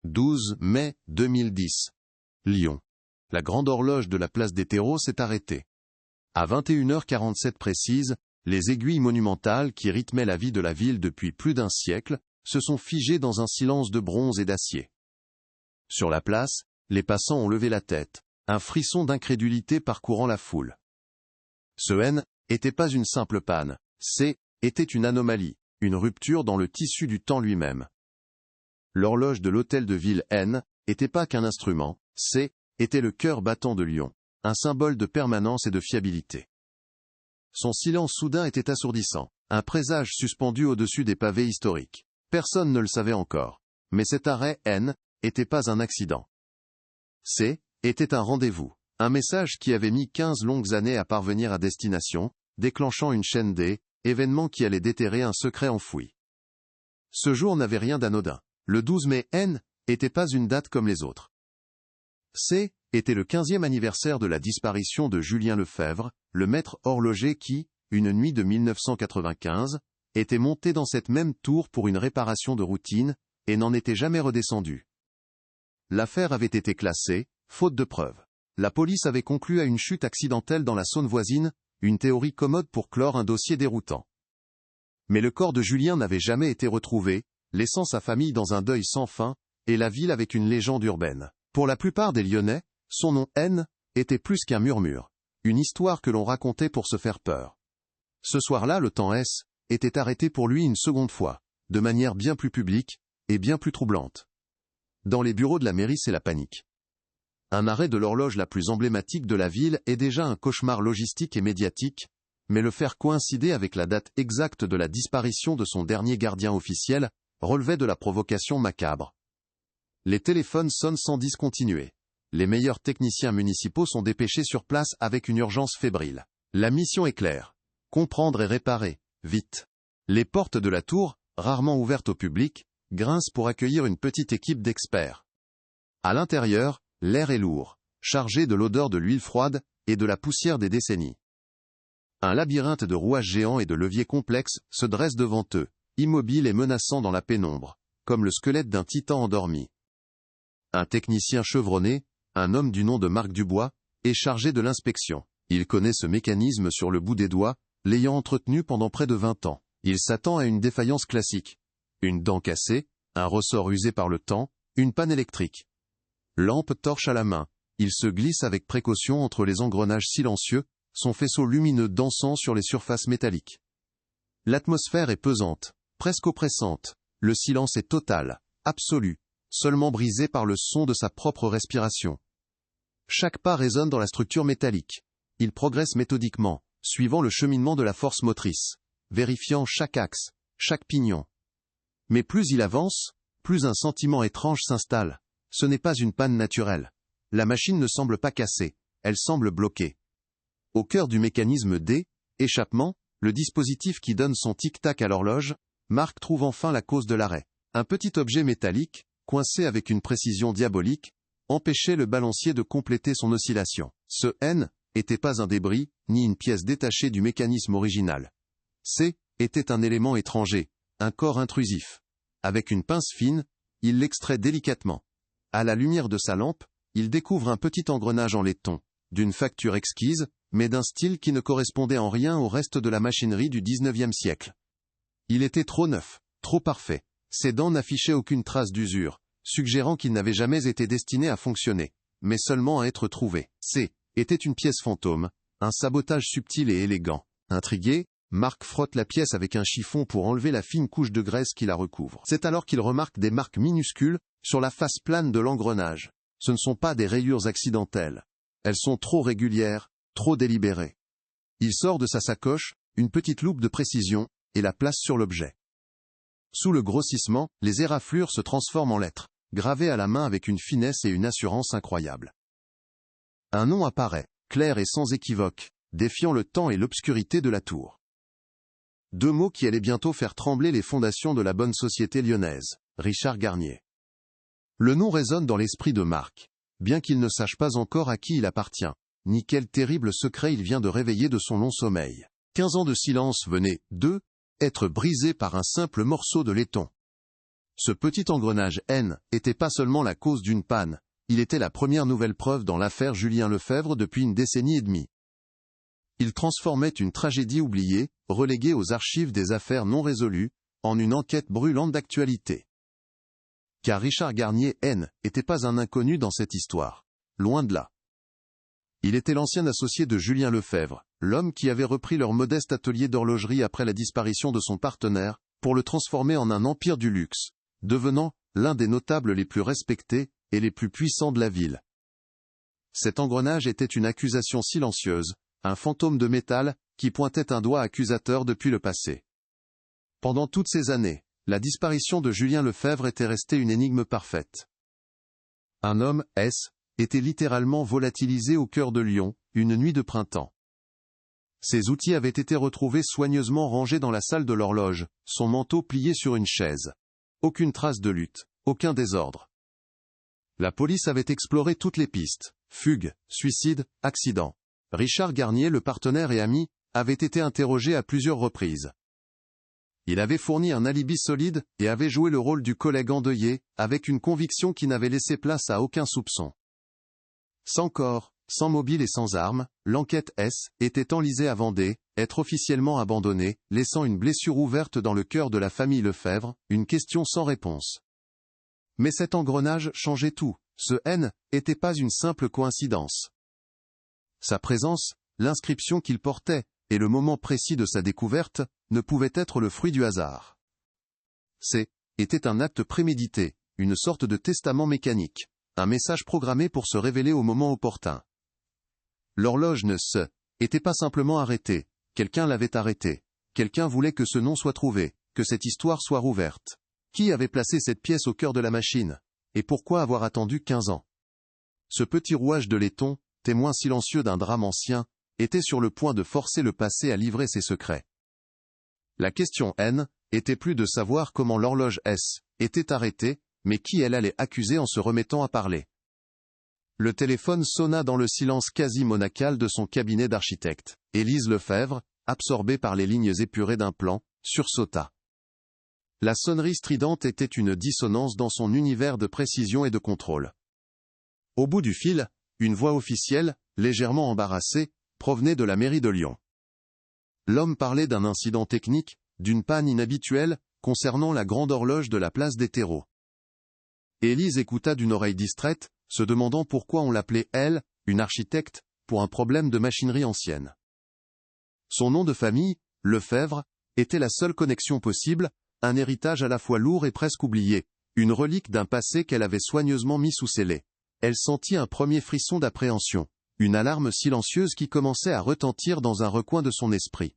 12 mai 2010. Lyon. La grande horloge de la place des Terreaux s'est arrêtée. À 21h47 précise, les aiguilles monumentales qui rythmaient la vie de la ville depuis plus d'un siècle se sont figées dans un silence de bronze et d'acier. Sur la place, les passants ont levé la tête, un frisson d'incrédulité parcourant la foule. Ce N n'était pas une simple panne, C était une anomalie, une rupture dans le tissu du temps lui-même. L'horloge de l'hôtel de ville N n'était pas qu'un instrument, C était le cœur battant de Lyon, un symbole de permanence et de fiabilité. Son silence soudain était assourdissant, un présage suspendu au-dessus des pavés historiques. Personne ne le savait encore, mais cet arrêt N n'était pas un accident. C était un rendez-vous, un message qui avait mis 15 longues années à parvenir à destination, déclenchant une chaîne d'événements qui allaient déterrer un secret enfoui. Ce jour n'avait rien d'anodin. Le 12 mai N n'était pas une date comme les autres. C était le 15e anniversaire de la disparition de Julien Lefebvre, le maître horloger qui, une nuit de 1995, était monté dans cette même tour pour une réparation de routine, et n'en était jamais redescendu. L'affaire avait été classée, faute de preuves. La police avait conclu à une chute accidentelle dans la Saône voisine, une théorie commode pour clore un dossier déroutant. Mais le corps de Julien n'avait jamais été retrouvé, laissant sa famille dans un deuil sans fin, et la ville avec une légende urbaine. Pour la plupart des Lyonnais, son nom N était plus qu'un murmure, une histoire que l'on racontait pour se faire peur. Ce soir-là, le temps S était arrêté pour lui une seconde fois, de manière bien plus publique et bien plus troublante. Dans les bureaux de la mairie, c'est la panique. Un arrêt de l'horloge la plus emblématique de la ville est déjà un cauchemar logistique et médiatique, mais le faire coïncider avec la date exacte de la disparition de son dernier gardien officiel relevait de la provocation macabre. Les téléphones sonnent sans discontinuer. Les meilleurs techniciens municipaux sont dépêchés sur place avec une urgence fébrile. La mission est claire. Comprendre et réparer, vite. Les portes de la tour, rarement ouvertes au public, grincent pour accueillir une petite équipe d'experts. À l'intérieur, l'air est lourd, chargé de l'odeur de l'huile froide et de la poussière des décennies. Un labyrinthe de rouages géants et de leviers complexes se dresse devant eux, immobile et menaçant dans la pénombre, comme le squelette d'un titan endormi. Un technicien chevronné, un homme du nom de Marc Dubois, est chargé de l'inspection. Il connaît ce mécanisme sur le bout des doigts, l'ayant entretenu pendant près de 20 ans. Il s'attend à une défaillance classique. Une dent cassée, un ressort usé par le temps, une panne électrique. Lampe torche à la main, il se glisse avec précaution entre les engrenages silencieux, son faisceau lumineux dansant sur les surfaces métalliques. L'atmosphère est pesante, presque oppressante. Le silence est total, absolu, seulement brisé par le son de sa propre respiration. Chaque pas résonne dans la structure métallique. Il progresse méthodiquement, suivant le cheminement de la force motrice, vérifiant chaque axe, chaque pignon. Mais plus il avance, plus un sentiment étrange s'installe. Ce n'est pas une panne naturelle. La machine ne semble pas cassée, elle semble bloquée. Au cœur du mécanisme D, échappement, le dispositif qui donne son tic-tac à l'horloge, Marc trouve enfin la cause de l'arrêt. Un petit objet métallique, coincé avec une précision diabolique, empêchait le balancier de compléter son oscillation. Ce N n'était pas un débris, ni une pièce détachée du mécanisme original. C était un élément étranger, un corps intrusif. Avec une pince fine, il l'extrait délicatement. À la lumière de sa lampe, il découvre un petit engrenage en laiton, d'une facture exquise, mais d'un style qui ne correspondait en rien au reste de la machinerie du XIXe siècle. Il était trop neuf, trop parfait. Ses dents n'affichaient aucune trace d'usure, suggérant qu'il n'avait jamais été destiné à fonctionner, mais seulement à être trouvé. C était une pièce fantôme, un sabotage subtil et élégant. Intrigué, Marc frotte la pièce avec un chiffon pour enlever la fine couche de graisse qui la recouvre. C'est alors qu'il remarque des marques minuscules sur la face plane de l'engrenage. Ce ne sont pas des rayures accidentelles. Elles sont trop régulières, trop délibérées. Il sort de sa sacoche une petite loupe de précision et la place sur l'objet. Sous le grossissement, les éraflures se transforment en lettres, gravées à la main avec une finesse et une assurance incroyables. Un nom apparaît, clair et sans équivoque, défiant le temps et l'obscurité de la tour. 2 mots qui allaient bientôt faire trembler les fondations de la bonne société lyonnaise, Richard Garnier. Le nom résonne dans l'esprit de Marc, bien qu'il ne sache pas encore à qui il appartient, ni quel terrible secret il vient de réveiller de son long sommeil. 15 ans de silence venaient, d'eux, être brisés par un simple morceau de laiton. Ce petit engrenage N était pas seulement la cause d'une panne, il était la première nouvelle preuve dans l'affaire Julien Lefebvre depuis une décennie et demie. Il transformait une tragédie oubliée, reléguée aux archives des affaires non résolues, en une enquête brûlante d'actualité. Car Richard Garnier N n'était pas un inconnu dans cette histoire. Loin de là. Il était l'ancien associé de Julien Lefebvre, l'homme qui avait repris leur modeste atelier d'horlogerie après la disparition de son partenaire, pour le transformer en un empire du luxe, devenant l'un des notables les plus respectés et les plus puissants de la ville. Cet engrenage était une accusation silencieuse, un fantôme de métal qui pointait un doigt accusateur depuis le passé. Pendant toutes ces années, la disparition de Julien Lefebvre était restée une énigme parfaite. Un homme, était littéralement volatilisé au cœur de Lyon, une nuit de printemps. Ses outils avaient été retrouvés soigneusement rangés dans la salle de l'horloge, son manteau plié sur une chaise. Aucune trace de lutte, aucun désordre. La police avait exploré toutes les pistes, fugue, suicide, accident. Richard Garnier, le partenaire et ami, avait été interrogé à plusieurs reprises. Il avait fourni un alibi solide et avait joué le rôle du collègue endeuillé, avec une conviction qui n'avait laissé place à aucun soupçon. Sans corps, sans mobile et sans armes, l'enquête était enlisée à Vendée, être officiellement abandonnée, laissant une blessure ouverte dans le cœur de la famille Lefebvre, une question sans réponse. Mais cet engrenage changeait tout, ce N n'était pas une simple coïncidence. Sa présence, l'inscription qu'il portait, et le moment précis de sa découverte, ne pouvaient être le fruit du hasard. Était un acte prémédité, une sorte de testament mécanique, un message programmé pour se révéler au moment opportun. L'horloge était pas simplement arrêtée, quelqu'un l'avait arrêtée, quelqu'un voulait que ce nom soit trouvé, que cette histoire soit rouverte. Qui avait placé cette pièce au cœur de la machine? Et pourquoi avoir attendu 15 ans? Ce petit rouage de laiton, témoin silencieux d'un drame ancien, était sur le point de forcer le passé à livrer ses secrets. La question N était plus de savoir comment l'horloge était arrêtée, mais qui elle allait accuser en se remettant à parler. Le téléphone sonna dans le silence quasi monacal de son cabinet d'architecte. Élise Lefebvre, absorbée par les lignes épurées d'un plan, sursauta. La sonnerie stridente était une dissonance dans son univers de précision et de contrôle. Au bout du fil, une voix officielle, légèrement embarrassée, provenait de la mairie de Lyon. L'homme parlait d'un incident technique, d'une panne inhabituelle, concernant la grande horloge de la place des Terreaux. Élise écouta d'une oreille distraite, se demandant pourquoi on l'appelait elle, une architecte, pour un problème de machinerie ancienne. Son nom de famille, Lefebvre, était la seule connexion possible, un héritage à la fois lourd et presque oublié, une relique d'un passé qu'elle avait soigneusement mis sous scellé. Elle sentit un premier frisson d'appréhension, une alarme silencieuse qui commençait à retentir dans un recoin de son esprit.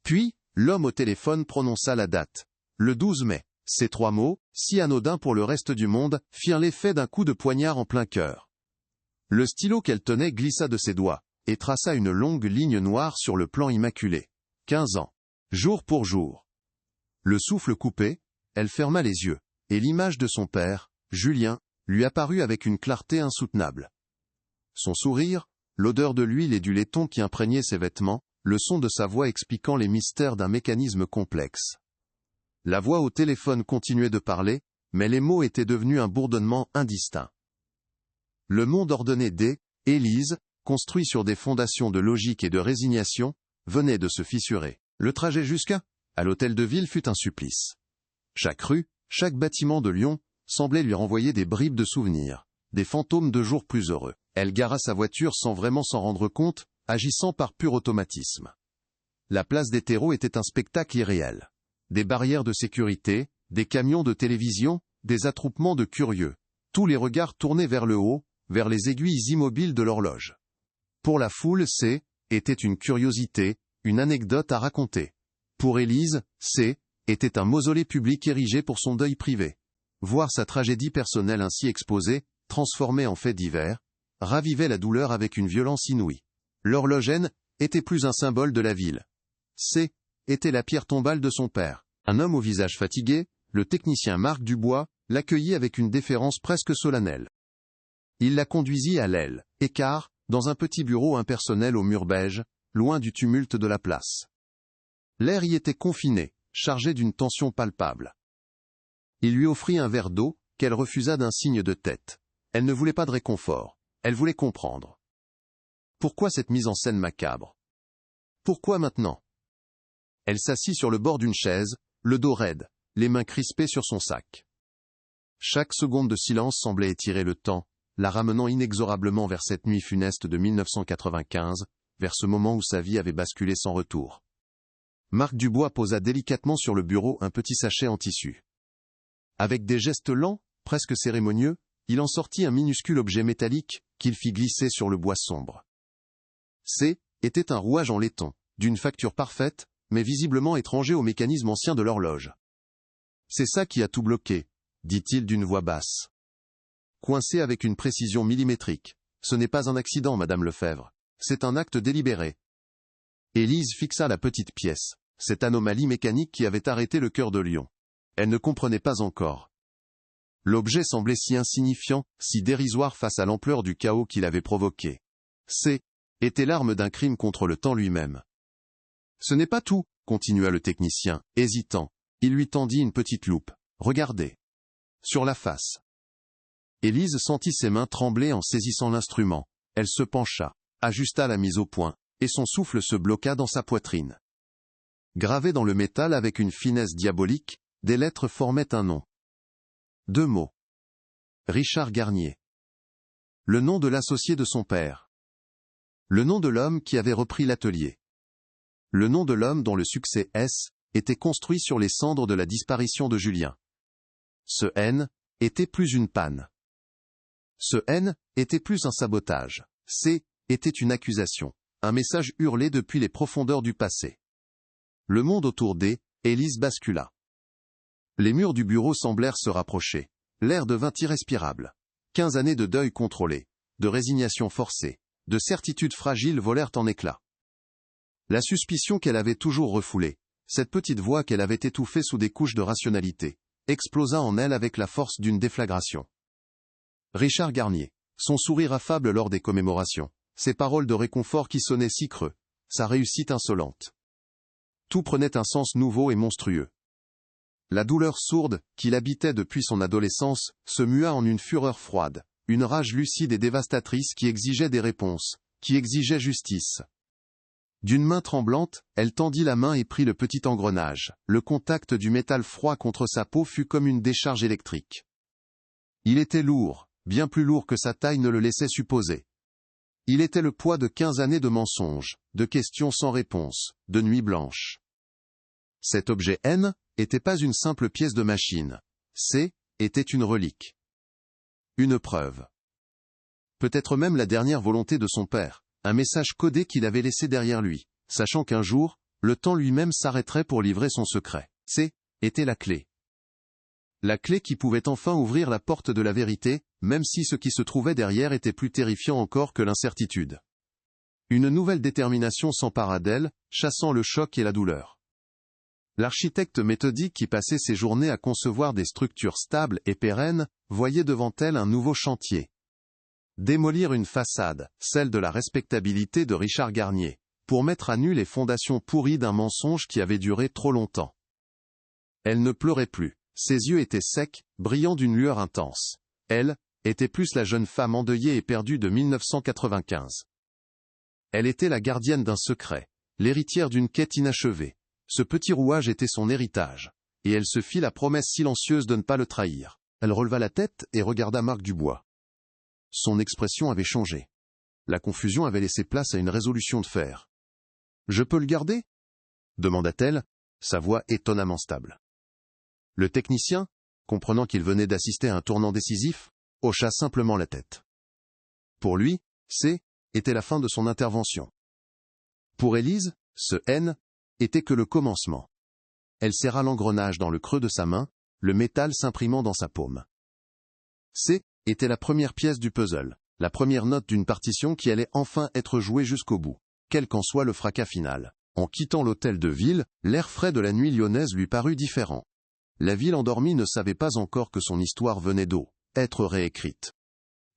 Puis, l'homme au téléphone prononça la date. Le 12 mai. Ces 3 mots, si anodins pour le reste du monde, firent l'effet d'un coup de poignard en plein cœur. Le stylo qu'elle tenait glissa de ses doigts, et traça une longue ligne noire sur le plan immaculé. 15 ans. Jour pour jour. Le souffle coupé, elle ferma les yeux, et l'image de son père, Julien, lui apparut avec une clarté insoutenable. Son sourire, l'odeur de l'huile et du laiton qui imprégnaient ses vêtements, le son de sa voix expliquant les mystères d'un mécanisme complexe. La voix au téléphone continuait de parler, mais les mots étaient devenus un bourdonnement indistinct. Le monde ordonné Élise, construit sur des fondations de logique et de résignation, venait de se fissurer. Le trajet jusqu'à l'hôtel de ville fut un supplice. Chaque rue, chaque bâtiment de Lyon, semblait lui renvoyer des bribes de souvenirs, des fantômes de jours plus heureux. Elle gara sa voiture sans vraiment s'en rendre compte, agissant par pur automatisme. La place des Terreaux était un spectacle irréel. Des barrières de sécurité, des camions de télévision, des attroupements de curieux. Tous les regards tournaient vers le haut, vers les aiguilles immobiles de l'horloge. Pour la foule, était une curiosité, une anecdote à raconter. Pour Élise, était un mausolée public érigé pour son deuil privé. Voir sa tragédie personnelle ainsi exposée, transformée en fait divers, ravivait la douleur avec une violence inouïe. L'horloge était plus un symbole de la ville. Était la pierre tombale de son père. Un homme au visage fatigué, le technicien Marc Dubois, l'accueillit avec une déférence presque solennelle. Il la conduisit à l'aile, écart, dans un petit bureau impersonnel aux murs beige, loin du tumulte de la place. L'air y était confiné, chargé d'une tension palpable. Il lui offrit un verre d'eau, qu'elle refusa d'un signe de tête. Elle ne voulait pas de réconfort, elle voulait comprendre. Pourquoi cette mise en scène macabre? Pourquoi maintenant? Elle s'assit sur le bord d'une chaise, le dos raide, les mains crispées sur son sac. Chaque seconde de silence semblait étirer le temps, la ramenant inexorablement vers cette nuit funeste de 1995, vers ce moment où sa vie avait basculé sans retour. Marc Dubois posa délicatement sur le bureau un petit sachet en tissu. Avec des gestes lents, presque cérémonieux, il en sortit un minuscule objet métallique qu'il fit glisser sur le bois sombre. Était un rouage en laiton, d'une facture parfaite, mais visiblement étranger au mécanisme ancien de l'horloge. C'est ça qui a tout bloqué, dit-il d'une voix basse. Coincé avec une précision millimétrique. Ce n'est pas un accident, Madame Lefebvre. C'est un acte délibéré. Élise fixa la petite pièce, cette anomalie mécanique qui avait arrêté le cœur de lion. Elle ne comprenait pas encore. L'objet semblait si insignifiant, si dérisoire face à l'ampleur du chaos qu'il avait provoqué. Était l'arme d'un crime contre le temps lui-même. Ce n'est pas tout, continua le technicien, hésitant. Il lui tendit une petite loupe. Regardez. Sur la face. Élise sentit ses mains trembler en saisissant l'instrument. Elle se pencha, ajusta la mise au point, et son souffle se bloqua dans sa poitrine. Gravé dans le métal avec une finesse diabolique, des lettres formaient un nom. 2 mots. Richard Garnier. Le nom de l'associé de son père. Le nom de l'homme qui avait repris l'atelier. Le nom de l'homme dont le succès était construit sur les cendres de la disparition de Julien. Ce N était plus une panne. Ce N était plus un sabotage. Était une accusation, un message hurlé depuis les profondeurs du passé. Le monde autour Élise bascula. Les murs du bureau semblèrent se rapprocher. L'air devint irrespirable. 15 années de deuil contrôlé, de résignation forcée, de certitudes fragiles volèrent en éclats. La suspicion qu'elle avait toujours refoulée, cette petite voix qu'elle avait étouffée sous des couches de rationalité, explosa en elle avec la force d'une déflagration. Richard Garnier, son sourire affable lors des commémorations, ses paroles de réconfort qui sonnaient si creux, sa réussite insolente. Tout prenait un sens nouveau et monstrueux. La douleur sourde, qui l'habitait depuis son adolescence, se mua en une fureur froide, une rage lucide et dévastatrice qui exigeait des réponses, qui exigeait justice. D'une main tremblante, elle tendit la main et prit le petit engrenage. Le contact du métal froid contre sa peau fut comme une décharge électrique. Il était lourd, bien plus lourd que sa taille ne le laissait supposer. Il était le poids de 15 années de mensonges, de questions sans réponse, de nuits blanches. Cet objet N était pas une simple pièce de machine. Était une relique. Une preuve. Peut-être même la dernière volonté de son père, un message codé qu'il avait laissé derrière lui, sachant qu'un jour, le temps lui-même s'arrêterait pour livrer son secret. Était la clé. La clé qui pouvait enfin ouvrir la porte de la vérité, même si ce qui se trouvait derrière était plus terrifiant encore que l'incertitude. Une nouvelle détermination s'empara d'elle, chassant le choc et la douleur. L'architecte méthodique qui passait ses journées à concevoir des structures stables et pérennes, voyait devant elle un nouveau chantier. Démolir une façade, celle de la respectabilité de Richard Garnier, pour mettre à nu les fondations pourries d'un mensonge qui avait duré trop longtemps. Elle ne pleurait plus, ses yeux étaient secs, brillants d'une lueur intense. Elle était plus la jeune femme endeuillée et perdue de 1995. Elle était la gardienne d'un secret, l'héritière d'une quête inachevée. Ce petit rouage était son héritage, et elle se fit la promesse silencieuse de ne pas le trahir. Elle releva la tête et regarda Marc Dubois. Son expression avait changé. La confusion avait laissé place à une résolution de fer. « Je peux le garder ?» demanda-t-elle, sa voix étonnamment stable. Le technicien, comprenant qu'il venait d'assister à un tournant décisif, hocha simplement la tête. Pour lui, était la fin de son intervention. Pour Élise, ce N était que le commencement. Elle serra l'engrenage dans le creux de sa main, le métal s'imprimant dans sa paume. Était la première pièce du puzzle, la première note d'une partition qui allait enfin être jouée jusqu'au bout, quel qu'en soit le fracas final. En quittant l'hôtel de ville, l'air frais de la nuit lyonnaise lui parut différent. La ville endormie ne savait pas encore que son histoire venait être réécrite.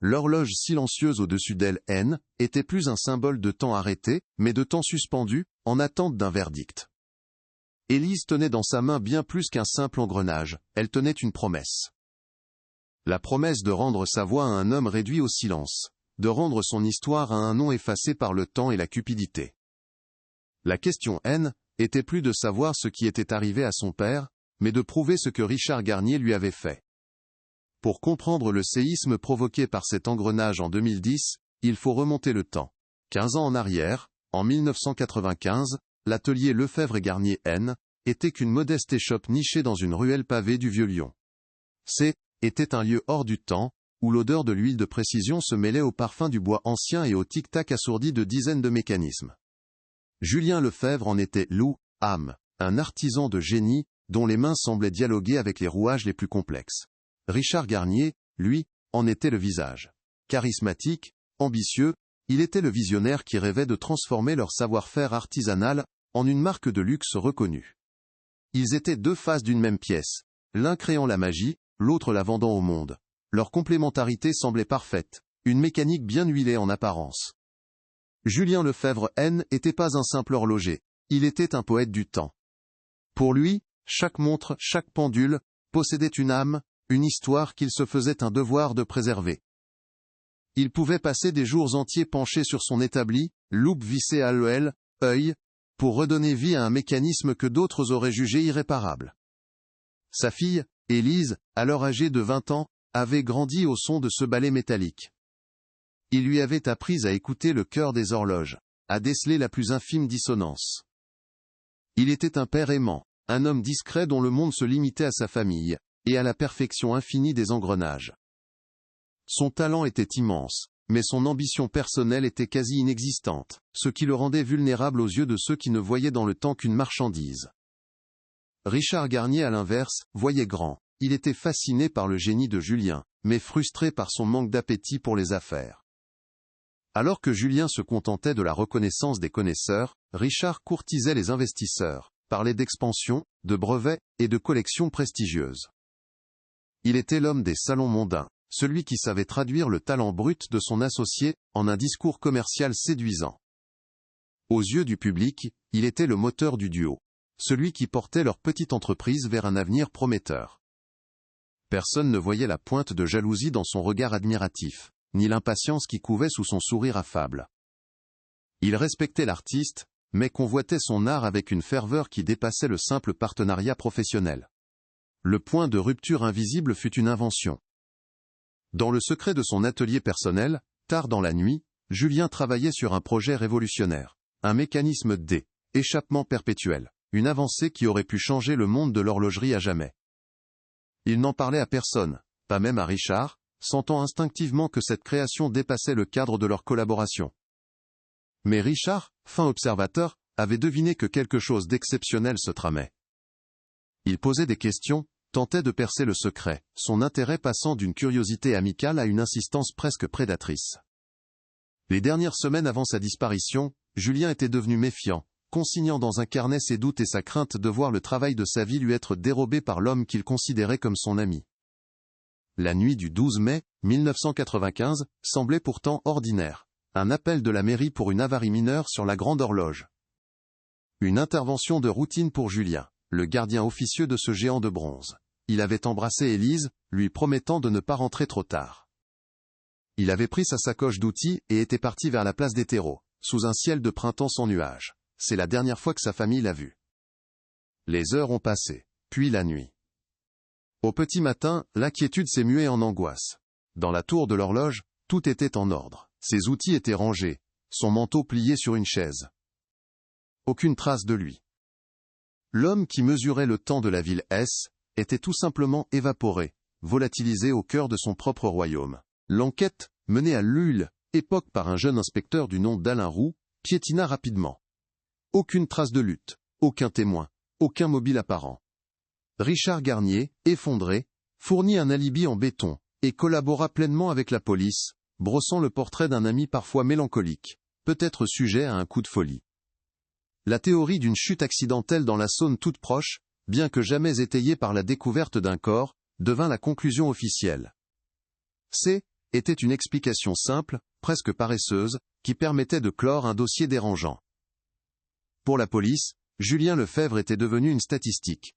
L'horloge silencieuse au-dessus d'elle, N, était plus un symbole de temps arrêté, mais de temps suspendu, en attente d'un verdict. Élise tenait dans sa main bien plus qu'un simple engrenage, elle tenait une promesse. La promesse de rendre sa voix à un homme réduit au silence, de rendre son histoire à un nom effacé par le temps et la cupidité. La question N était plus de savoir ce qui était arrivé à son père, mais de prouver ce que Richard Garnier lui avait fait. Pour comprendre le séisme provoqué par cet engrenage en 2010, il faut remonter le temps. 15 ans en arrière, en 1995, l'atelier Lefebvre et Garnier N était qu'une modeste échoppe nichée dans une ruelle pavée du Vieux-Lyon. Était un lieu hors du temps, où l'odeur de l'huile de précision se mêlait au parfum du bois ancien et au tic-tac assourdi de dizaines de mécanismes. Julien Lefebvre en était l'âme, un artisan de génie, dont les mains semblaient dialoguer avec les rouages les plus complexes. Richard Garnier, lui, en était le visage. Charismatique, ambitieux, il était le visionnaire qui rêvait de transformer leur savoir-faire artisanal en une marque de luxe reconnue. Ils étaient deux faces d'une même pièce, l'un créant la magie, l'autre la vendant au monde. Leur complémentarité semblait parfaite, une mécanique bien huilée en apparence. Julien Lefebvre N n'était pas un simple horloger, il était un poète du temps. Pour lui, chaque montre, chaque pendule, possédait une âme, une histoire qu'il se faisait un devoir de préserver. Il pouvait passer des jours entiers penché sur son établi, loupe vissée à l'œil, pour redonner vie à un mécanisme que d'autres auraient jugé irréparable. Sa fille, Élise, alors âgée de 20 ans, avait grandi au son de ce balai métallique. Il lui avait appris à écouter le cœur des horloges, à déceler la plus infime dissonance. Il était un père aimant, un homme discret dont le monde se limitait à sa famille, et à la perfection infinie des engrenages. Son talent était immense, mais son ambition personnelle était quasi inexistante, ce qui le rendait vulnérable aux yeux de ceux qui ne voyaient dans le temps qu'une marchandise. Richard Garnier, à l'inverse, voyait grand. Il était fasciné par le génie de Julien, mais frustré par son manque d'appétit pour les affaires. Alors que Julien se contentait de la reconnaissance des connaisseurs, Richard courtisait les investisseurs, parlait d'expansion, de brevets et de collections prestigieuses. Il était l'homme des salons mondains, celui qui savait traduire le talent brut de son associé en un discours commercial séduisant. Aux yeux du public, il était le moteur du duo, celui qui portait leur petite entreprise vers un avenir prometteur. Personne ne voyait la pointe de jalousie dans son regard admiratif, ni l'impatience qui couvait sous son sourire affable. Il respectait l'artiste, mais convoitait son art avec une ferveur qui dépassait le simple partenariat professionnel. Le point de rupture invisible fut une invention. Dans le secret de son atelier personnel, tard dans la nuit, Julien travaillait sur un projet révolutionnaire. Un mécanisme d'échappement perpétuel, une avancée qui aurait pu changer le monde de l'horlogerie à jamais. Il n'en parlait à personne, pas même à Richard, sentant instinctivement que cette création dépassait le cadre de leur collaboration. Mais Richard, fin observateur, avait deviné que quelque chose d'exceptionnel se tramait. Il posait des questions, tentait de percer le secret, son intérêt passant d'une curiosité amicale à une insistance presque prédatrice. Les dernières semaines avant sa disparition, Julien était devenu méfiant, consignant dans un carnet ses doutes et sa crainte de voir le travail de sa vie lui être dérobé par l'homme qu'il considérait comme son ami. La nuit du 12 mai 1995 semblait pourtant ordinaire. Un appel de la mairie pour une avarie mineure sur la Grande Horloge. Une intervention de routine pour Julien, le gardien officieux de ce géant de bronze. Il avait embrassé Élise, lui promettant de ne pas rentrer trop tard. Il avait pris sa sacoche d'outils et était parti vers la place des terreaux, sous un ciel de printemps sans nuages. C'est la dernière fois que sa famille l'a vu. Les heures ont passé, puis la nuit. Au petit matin, l'inquiétude s'est muée en angoisse. Dans la tour de l'horloge, tout était en ordre. Ses outils étaient rangés, son manteau plié sur une chaise. Aucune trace de lui. L'homme qui mesurait le temps de la ville S était tout simplement évaporé, volatilisé au cœur de son propre royaume. L'enquête, menée à l'Huile, époque par un jeune inspecteur du nom d'Alain Roux, piétina rapidement. Aucune trace de lutte, aucun témoin, aucun mobile apparent. Richard Garnier, effondré, fournit un alibi en béton, et collabora pleinement avec la police, brossant le portrait d'un ami parfois mélancolique, peut-être sujet à un coup de folie. La théorie d'une chute accidentelle dans la Saône toute proche, bien que jamais étayée par la découverte d'un corps, devint la conclusion officielle. Était une explication simple, presque paresseuse, qui permettait de clore un dossier dérangeant. Pour la police, Julien Lefebvre était devenu une statistique.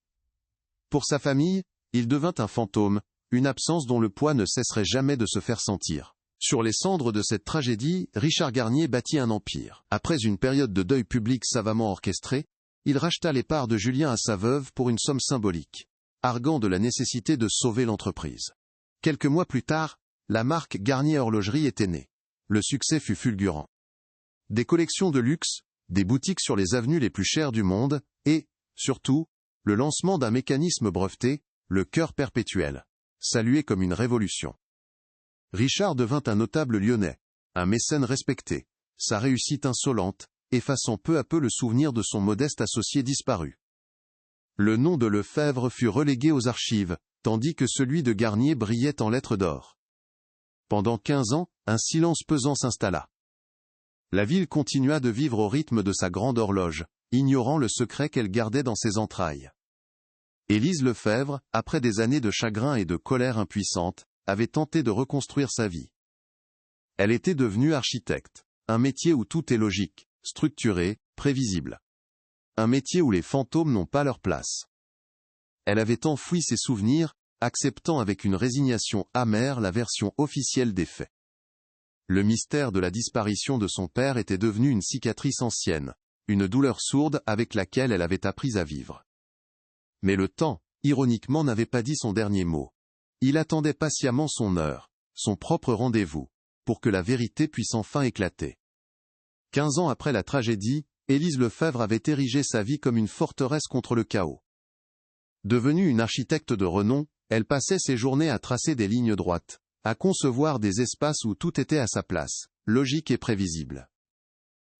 Pour sa famille, il devint un fantôme, une absence dont le poids ne cesserait jamais de se faire sentir. Sur les cendres de cette tragédie, Richard Garnier bâtit un empire. Après une période de deuil public savamment orchestrée, il racheta les parts de Julien à sa veuve pour une somme symbolique, arguant de la nécessité de sauver l'entreprise. Quelques mois plus tard, la marque Garnier Horlogerie était née. Le succès fut fulgurant. Des collections de luxe, des boutiques sur les avenues les plus chères du monde, et, surtout, le lancement d'un mécanisme breveté, le cœur perpétuel, salué comme une révolution. Richard devint un notable lyonnais, un mécène respecté, sa réussite insolente, effaçant peu à peu le souvenir de son modeste associé disparu. Le nom de Lefebvre fut relégué aux archives, tandis que celui de Garnier brillait en lettres d'or. Pendant 15 ans, un silence pesant s'installa. La ville continua de vivre au rythme de sa grande horloge, ignorant le secret qu'elle gardait dans ses entrailles. Élise Lefebvre, après des années de chagrin et de colère impuissante, avait tenté de reconstruire sa vie. Elle était devenue architecte, un métier où tout est logique, structuré, prévisible. Un métier où les fantômes n'ont pas leur place. Elle avait enfoui ses souvenirs, acceptant avec une résignation amère la version officielle des faits. Le mystère de la disparition de son père était devenu une cicatrice ancienne, une douleur sourde avec laquelle elle avait appris à vivre. Mais le temps, ironiquement, n'avait pas dit son dernier mot. Il attendait patiemment son heure, son propre rendez-vous, pour que la vérité puisse enfin éclater. 15 ans après la tragédie, Élise Lefebvre avait érigé sa vie comme une forteresse contre le chaos. Devenue une architecte de renom, elle passait ses journées à tracer des lignes droites, à concevoir des espaces où tout était à sa place, logique et prévisible.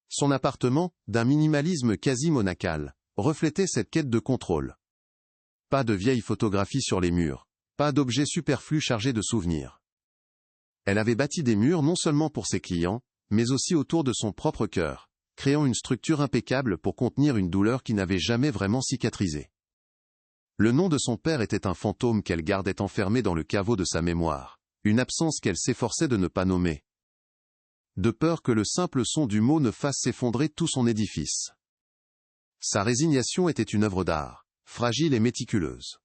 Son appartement, d'un minimalisme quasi monacal, reflétait cette quête de contrôle. Pas de vieilles photographies sur les murs, pas d'objets superflus chargés de souvenirs. Elle avait bâti des murs non seulement pour ses clients, mais aussi autour de son propre cœur, créant une structure impeccable pour contenir une douleur qui n'avait jamais vraiment cicatrisé. Le nom de son père était un fantôme qu'elle gardait enfermé dans le caveau de sa mémoire, une absence qu'elle s'efforçait de ne pas nommer. De peur que le simple son du mot ne fasse s'effondrer tout son édifice. Sa résignation était une œuvre d'art, fragile et méticuleuse.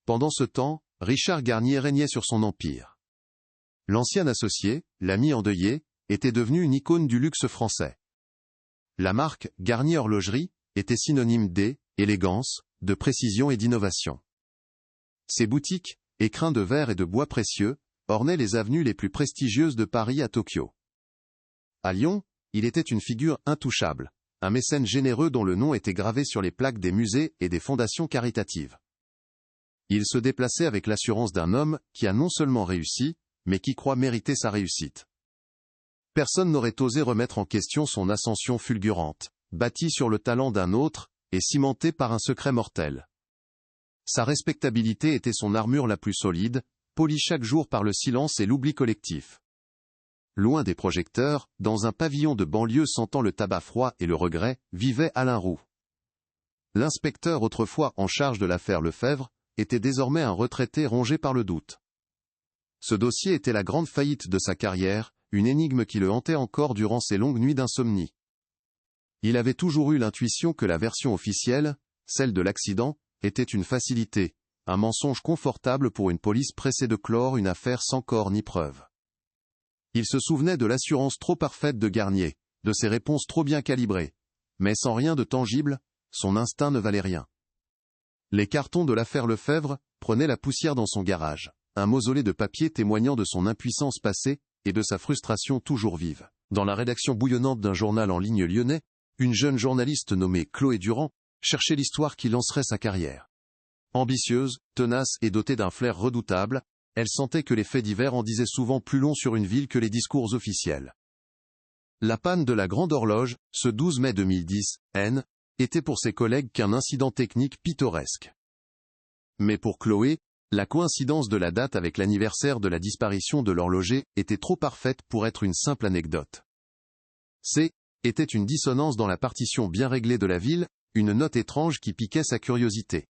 Pendant ce temps, Richard Garnier régnait sur son empire. L'ancien associé, l'ami endeuillé, était devenu une icône du luxe français. La marque Garnier Horlogerie était synonyme d'élégance, de précision et d'innovation. Ses boutiques, écrins de verre et de bois précieux, ornaient les avenues les plus prestigieuses de Paris à Tokyo. À Lyon, il était une figure intouchable, un mécène généreux dont le nom était gravé sur les plaques des musées et des fondations caritatives. Il se déplaçait avec l'assurance d'un homme qui a non seulement réussi, mais qui croit mériter sa réussite. Personne n'aurait osé remettre en question son ascension fulgurante, bâtie sur le talent d'un autre, et cimentée par un secret mortel. Sa respectabilité était son armure la plus solide, polie chaque jour par le silence et l'oubli collectif. Loin des projecteurs, dans un pavillon de banlieue sentant le tabac froid et le regret, vivait Alain Roux. L'inspecteur autrefois en charge de l'affaire Lefebvre, était désormais un retraité rongé par le doute. Ce dossier était la grande faillite de sa carrière, une énigme qui le hantait encore durant ses longues nuits d'insomnie. Il avait toujours eu l'intuition que la version officielle, celle de l'accident, était une facilité, un mensonge confortable pour une police pressée de clore une affaire sans corps ni preuve. Il se souvenait de l'assurance trop parfaite de Garnier, de ses réponses trop bien calibrées. Mais sans rien de tangible, son instinct ne valait rien. Les cartons de l'affaire Lefebvre prenaient la poussière dans son garage, un mausolée de papier témoignant de son impuissance passée et de sa frustration toujours vive. Dans la rédaction bouillonnante d'un journal en ligne lyonnais, une jeune journaliste nommée Chloé Durand cherchait l'histoire qui lancerait sa carrière. Ambitieuse, tenace et dotée d'un flair redoutable, elle sentait que les faits divers en disaient souvent plus long sur une ville que les discours officiels. La panne de la Grande Horloge, ce 12 mai 2010, était pour ses collègues qu'un incident technique pittoresque. Mais pour Chloé, la coïncidence de la date avec l'anniversaire de la disparition de l'horloger était trop parfaite pour être une simple anecdote. Était une dissonance dans la partition bien réglée de la ville, une note étrange qui piquait sa curiosité.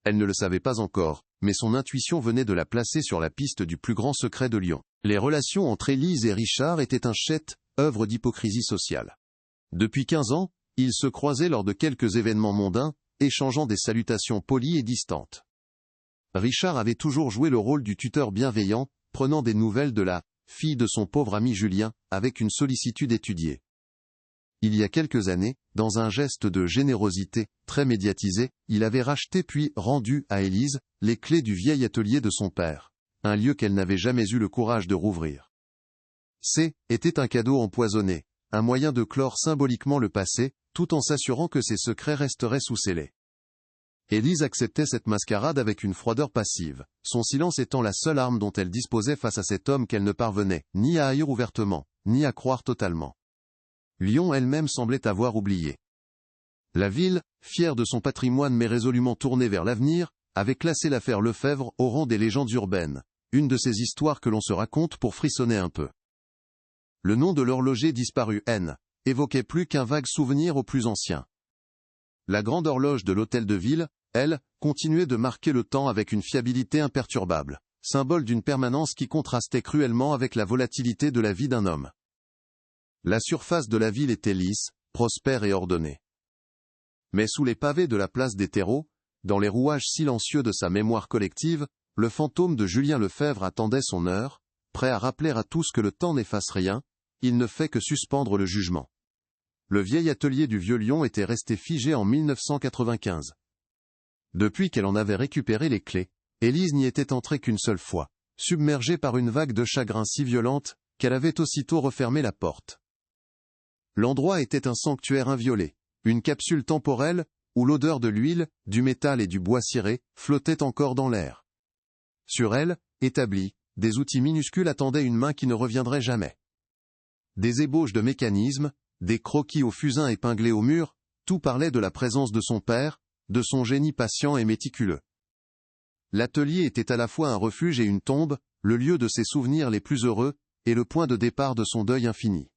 Elle ne le savait pas encore, mais son intuition venait de la placer sur la piste du plus grand secret de Lyon. Les relations entre Élise et Richard étaient un chef-œuvre d'hypocrisie sociale. Depuis 15 ans, Ils se croisaient lors de quelques événements mondains, échangeant des salutations polies et distantes. Richard avait toujours joué le rôle du tuteur bienveillant, prenant des nouvelles de la fille de son pauvre ami Julien, avec une sollicitude étudiée. Il y a quelques années, dans un geste de générosité, très médiatisé, il avait racheté puis rendu à Élise les clés du vieil atelier de son père, un lieu qu'elle n'avait jamais eu le courage de rouvrir. Était un cadeau empoisonné, un moyen de clore symboliquement le passé, tout en s'assurant que ses secrets resteraient sous scellés. Élise acceptait cette mascarade avec une froideur passive, son silence étant la seule arme dont elle disposait face à cet homme qu'elle ne parvenait ni à haïr ouvertement, ni à croire totalement. Lyon elle-même semblait avoir oublié. La ville, fière de son patrimoine mais résolument tournée vers l'avenir, avait classé l'affaire Lefebvre au rang des légendes urbaines, une de ces histoires que l'on se raconte pour frissonner un peu. Le nom de l'horloger disparu N évoquait plus qu'un vague souvenir aux plus anciens. La grande horloge de l'hôtel de ville, elle, continuait de marquer le temps avec une fiabilité imperturbable, symbole d'une permanence qui contrastait cruellement avec la volatilité de la vie d'un homme. La surface de la ville était lisse, prospère et ordonnée. Mais sous les pavés de la place des terreaux, dans les rouages silencieux de sa mémoire collective, le fantôme de Julien Lefebvre attendait son heure, prêt à rappeler à tous que le temps n'efface rien, il ne fait que suspendre le jugement. Le vieil atelier du Vieux Lyon était resté figé en 1995. Depuis qu'elle en avait récupéré les clés, Élise n'y était entrée qu'une seule fois, submergée par une vague de chagrin si violente, qu'elle avait aussitôt refermé la porte. L'endroit était un sanctuaire inviolé, une capsule temporelle, où l'odeur de l'huile, du métal et du bois ciré, flottait encore dans l'air. Sur elle, établis, des outils minuscules attendaient une main qui ne reviendrait jamais. Des ébauches de mécanismes, des croquis au fusain épinglés au mur, tout parlait de la présence de son père, de son génie patient et méticuleux. L'atelier était à la fois un refuge et une tombe, le lieu de ses souvenirs les plus heureux, et le point de départ de son deuil infini.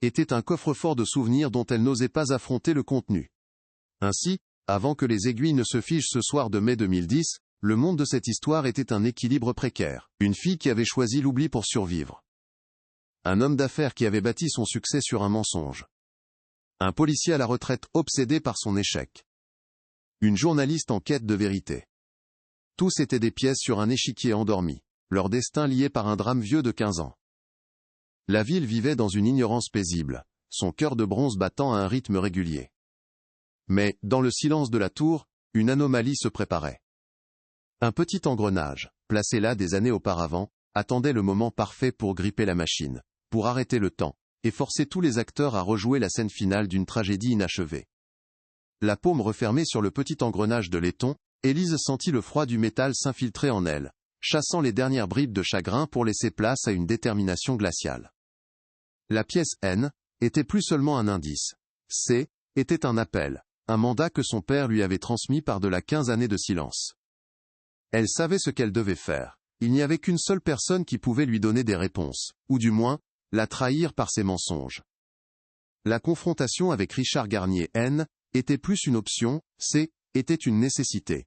Était un coffre-fort de souvenirs dont elle n'osait pas affronter le contenu. Ainsi, avant que les aiguilles ne se figent ce soir de mai 2010, le monde de cette histoire était un équilibre précaire. Une fille qui avait choisi l'oubli pour survivre. Un homme d'affaires qui avait bâti son succès sur un mensonge. Un policier à la retraite obsédé par son échec. Une journaliste en quête de vérité. Tous étaient des pièces sur un échiquier endormi, leur destin lié par un drame vieux de 15 ans. La ville vivait dans une ignorance paisible, son cœur de bronze battant à un rythme régulier. Mais, dans le silence de la tour, une anomalie se préparait. Un petit engrenage, placé là des années auparavant, attendait le moment parfait pour gripper la machine, pour arrêter le temps, et forcer tous les acteurs à rejouer la scène finale d'une tragédie inachevée. La paume refermée sur le petit engrenage de laiton, Élise sentit le froid du métal s'infiltrer en elle, chassant les dernières bribes de chagrin pour laisser place à une détermination glaciale. La pièce N était plus seulement un indice. C était un appel, un mandat que son père lui avait transmis par-delà 15 années de silence. Elle savait ce qu'elle devait faire. Il n'y avait qu'une seule personne qui pouvait lui donner des réponses, ou du moins, la trahir par ses mensonges. La confrontation avec Richard Garnier N était plus une option, C était une nécessité.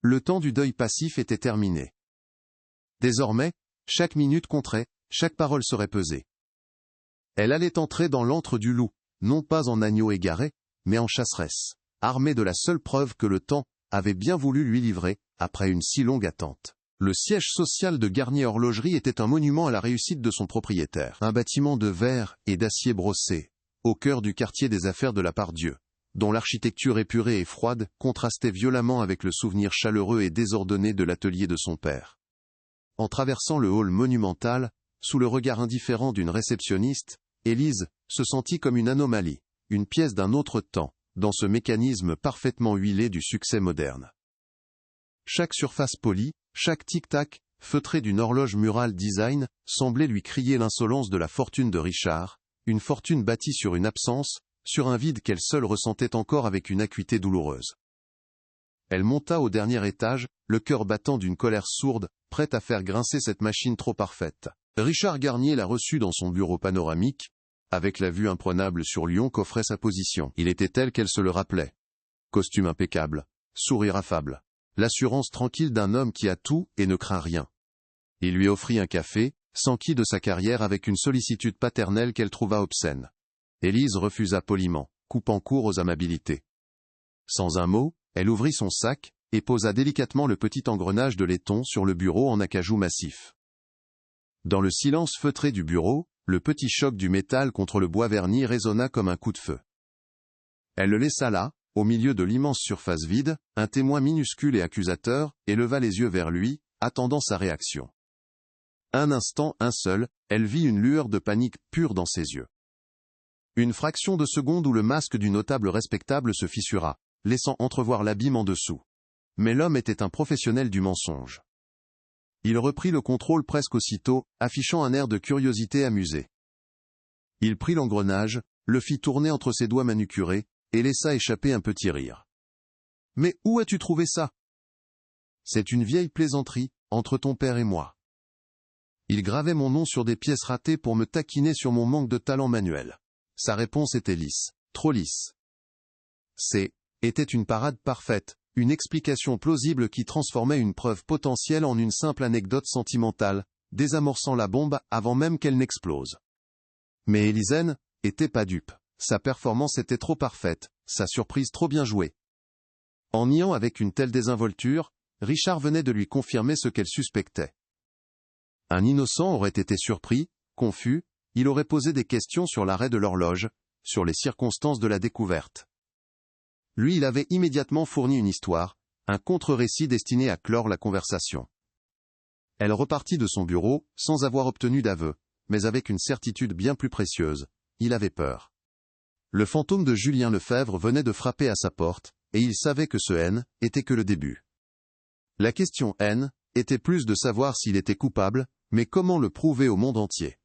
Le temps du deuil passif était terminé. Désormais, chaque minute compterait, chaque parole serait pesée. Elle allait entrer dans l'antre du loup, non pas en agneau égaré, mais en chasseresse, armée de la seule preuve que le temps avait bien voulu lui livrer, après une si longue attente. Le siège social de Garnier Horlogerie était un monument à la réussite de son propriétaire. Un bâtiment de verre et d'acier brossé, au cœur du quartier des affaires de la Part-Dieu, dont l'architecture épurée et froide contrastait violemment avec le souvenir chaleureux et désordonné de l'atelier de son père. En traversant le hall monumental, sous le regard indifférent d'une réceptionniste, Élise se sentit comme une anomalie, une pièce d'un autre temps, dans ce mécanisme parfaitement huilé du succès moderne. Chaque surface polie, chaque tic-tac, feutré d'une horloge murale design, semblait lui crier l'insolence de la fortune de Richard, une fortune bâtie sur une absence, sur un vide qu'elle seule ressentait encore avec une acuité douloureuse. Elle monta au dernier étage, le cœur battant d'une colère sourde, prête à faire grincer cette machine trop parfaite. Richard Garnier la reçut dans son bureau panoramique, avec la vue imprenable sur Lyon qu'offrait sa position. Il était tel qu'elle se le rappelait. Costume impeccable, sourire affable, l'assurance tranquille d'un homme qui a tout et ne craint rien. Il lui offrit un café, s'enquit de sa carrière avec une sollicitude paternelle qu'elle trouva obscène. Élise refusa poliment, coupant court aux amabilités. Sans un mot, elle ouvrit son sac, et posa délicatement le petit engrenage de laiton sur le bureau en acajou massif. Dans le silence feutré du bureau, le petit choc du métal contre le bois verni résonna comme un coup de feu. Elle le laissa là, au milieu de l'immense surface vide, un témoin minuscule et accusateur, et leva les yeux vers lui, attendant sa réaction. Un instant, un seul, elle vit une lueur de panique pure dans ses yeux. Une fraction de seconde où le masque du notable respectable se fissura, laissant entrevoir l'abîme en dessous. Mais l'homme était un professionnel du mensonge. Il reprit le contrôle presque aussitôt, affichant un air de curiosité amusée. Il prit l'engrenage, le fit tourner entre ses doigts manucurés, et laissa échapper un petit rire. « Mais où as-tu trouvé ça ?»« C'est une vieille plaisanterie, entre ton père et moi. Il gravait mon nom sur des pièces ratées pour me taquiner sur mon manque de talent manuel. » Sa réponse était lisse, trop lisse. Était une parade parfaite, une explication plausible qui transformait une preuve potentielle en une simple anecdote sentimentale, désamorçant la bombe avant même qu'elle n'explose. Mais Élisen était pas dupe. Sa performance était trop parfaite, sa surprise trop bien jouée. En niant avec une telle désinvolture, Richard venait de lui confirmer ce qu'elle suspectait. Un innocent aurait été surpris, confus, il aurait posé des questions sur l'arrêt de l'horloge, sur les circonstances de la découverte. Lui, il avait immédiatement fourni une histoire, un contre-récit destiné à clore la conversation. Elle repartit de son bureau, sans avoir obtenu d'aveu, mais avec une certitude bien plus précieuse, il avait peur. Le fantôme de Julien Lefebvre venait de frapper à sa porte, et il savait que ce N était que le début. La question N était plus de savoir s'il était coupable, mais comment le prouver au monde entier.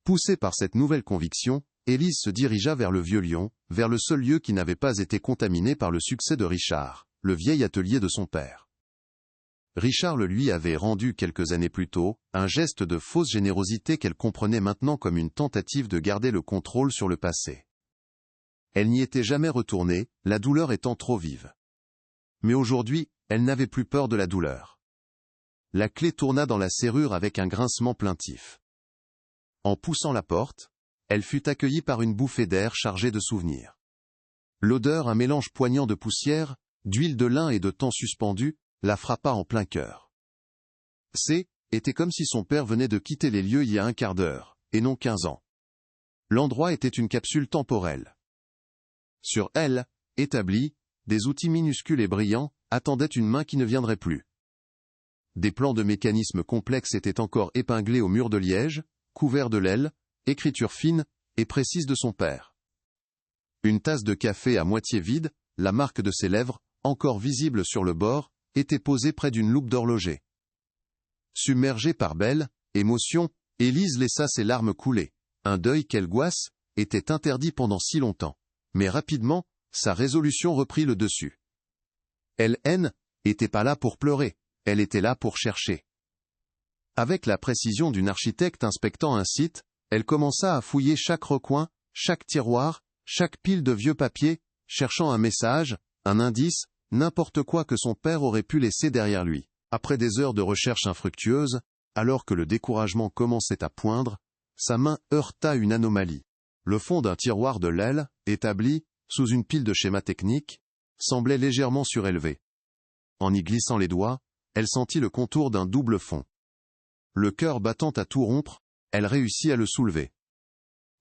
Poussée par cette nouvelle conviction, Élise se dirigea vers le Vieux Lion, vers le seul lieu qui n'avait pas été contaminé par le succès de Richard, le vieil atelier de son père. Richard le lui avait rendu quelques années plus tôt, un geste de fausse générosité qu'elle comprenait maintenant comme une tentative de garder le contrôle sur le passé. Elle n'y était jamais retournée, la douleur étant trop vive. Mais aujourd'hui, elle n'avait plus peur de la douleur. La clé tourna dans la serrure avec un grincement plaintif. En poussant la porte, elle fut accueillie par une bouffée d'air chargée de souvenirs. L'odeur, un mélange poignant de poussière, d'huile de lin et de temps suspendu, la frappa en plein cœur. Était comme si son père venait de quitter les lieux il y a un quart d'heure, et non 15 ans. L'endroit était une capsule temporelle. Sur elle, établie, des outils minuscules et brillants, attendaient une main qui ne viendrait plus. Des plans de mécanismes complexes étaient encore épinglés au mur de liège, couverts de l'aile, écriture fine et précise de son père. Une tasse de café à moitié vide, la marque de ses lèvres, encore visible sur le bord, était posée près d'une loupe d'horloger. Submergée par belle émotion, Élise laissa ses larmes couler. Un deuil qu'elle goisse, était interdit pendant si longtemps. Mais rapidement, sa résolution reprit le dessus. Elle était pas là pour pleurer, elle était là pour chercher. Avec la précision d'une architecte inspectant un site, elle commença à fouiller chaque recoin, chaque tiroir, chaque pile de vieux papiers, cherchant un message, un indice, n'importe quoi que son père aurait pu laisser derrière lui. Après des heures de recherche infructueuses, alors que le découragement commençait à poindre, sa main heurta une anomalie. Le fond d'un tiroir de l'aile, établi, sous une pile de schémas techniques, semblait légèrement surélevé. En y glissant les doigts, elle sentit le contour d'un double fond. Le cœur battant à tout rompre, elle réussit à le soulever.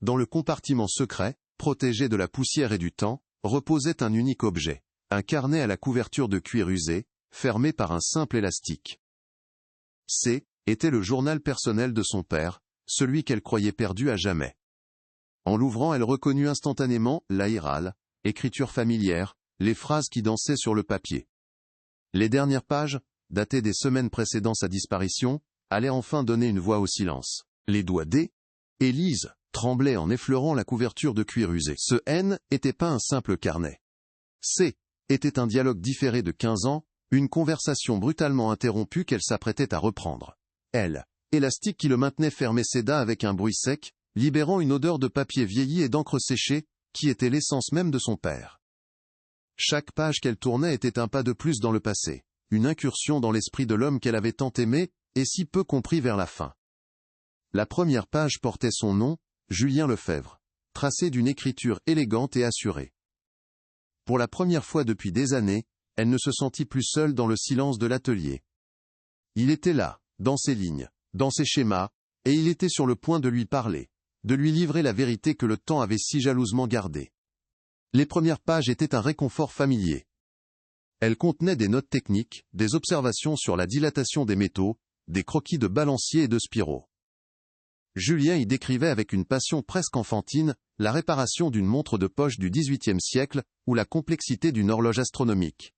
Dans le compartiment secret, protégé de la poussière et du temps, reposait un unique objet, un carnet à la couverture de cuir usé, fermé par un simple élastique. Était le journal personnel de son père, celui qu'elle croyait perdu à jamais. En l'ouvrant, elle reconnut instantanément l'aïral, écriture familière, les phrases qui dansaient sur le papier. Les dernières pages, datées des semaines précédant sa disparition, allaient enfin donner une voix au silence. Les doigts Élise tremblait en effleurant la couverture de cuir usé. Ce N était pas un simple carnet. Était un dialogue différé de 15 ans, une conversation brutalement interrompue qu'elle s'apprêtait à reprendre. Elle, élastique qui le maintenait fermé, céda avec un bruit sec, libérant une odeur de papier vieilli et d'encre séchée, qui était l'essence même de son père. Chaque page qu'elle tournait était un pas de plus dans le passé, une incursion dans l'esprit de l'homme qu'elle avait tant aimé, et si peu compris vers la fin. La première page portait son nom, Julien Lefebvre. tracée d'une écriture élégante et assurée. Pour la première fois depuis des années, elle ne se sentit plus seule dans le silence de l'atelier. Il était là, dans ses lignes, dans ses schémas, et il était sur le point de lui parler, de lui livrer la vérité que le temps avait si jalousement gardée. Les premières pages étaient un réconfort familier. Elles contenaient des notes techniques, des observations sur la dilatation des métaux, des croquis de balanciers et de spiraux. Julien y décrivait avec une passion presque enfantine la réparation d'une montre de poche du XVIIIe siècle ou la complexité d'une horloge astronomique.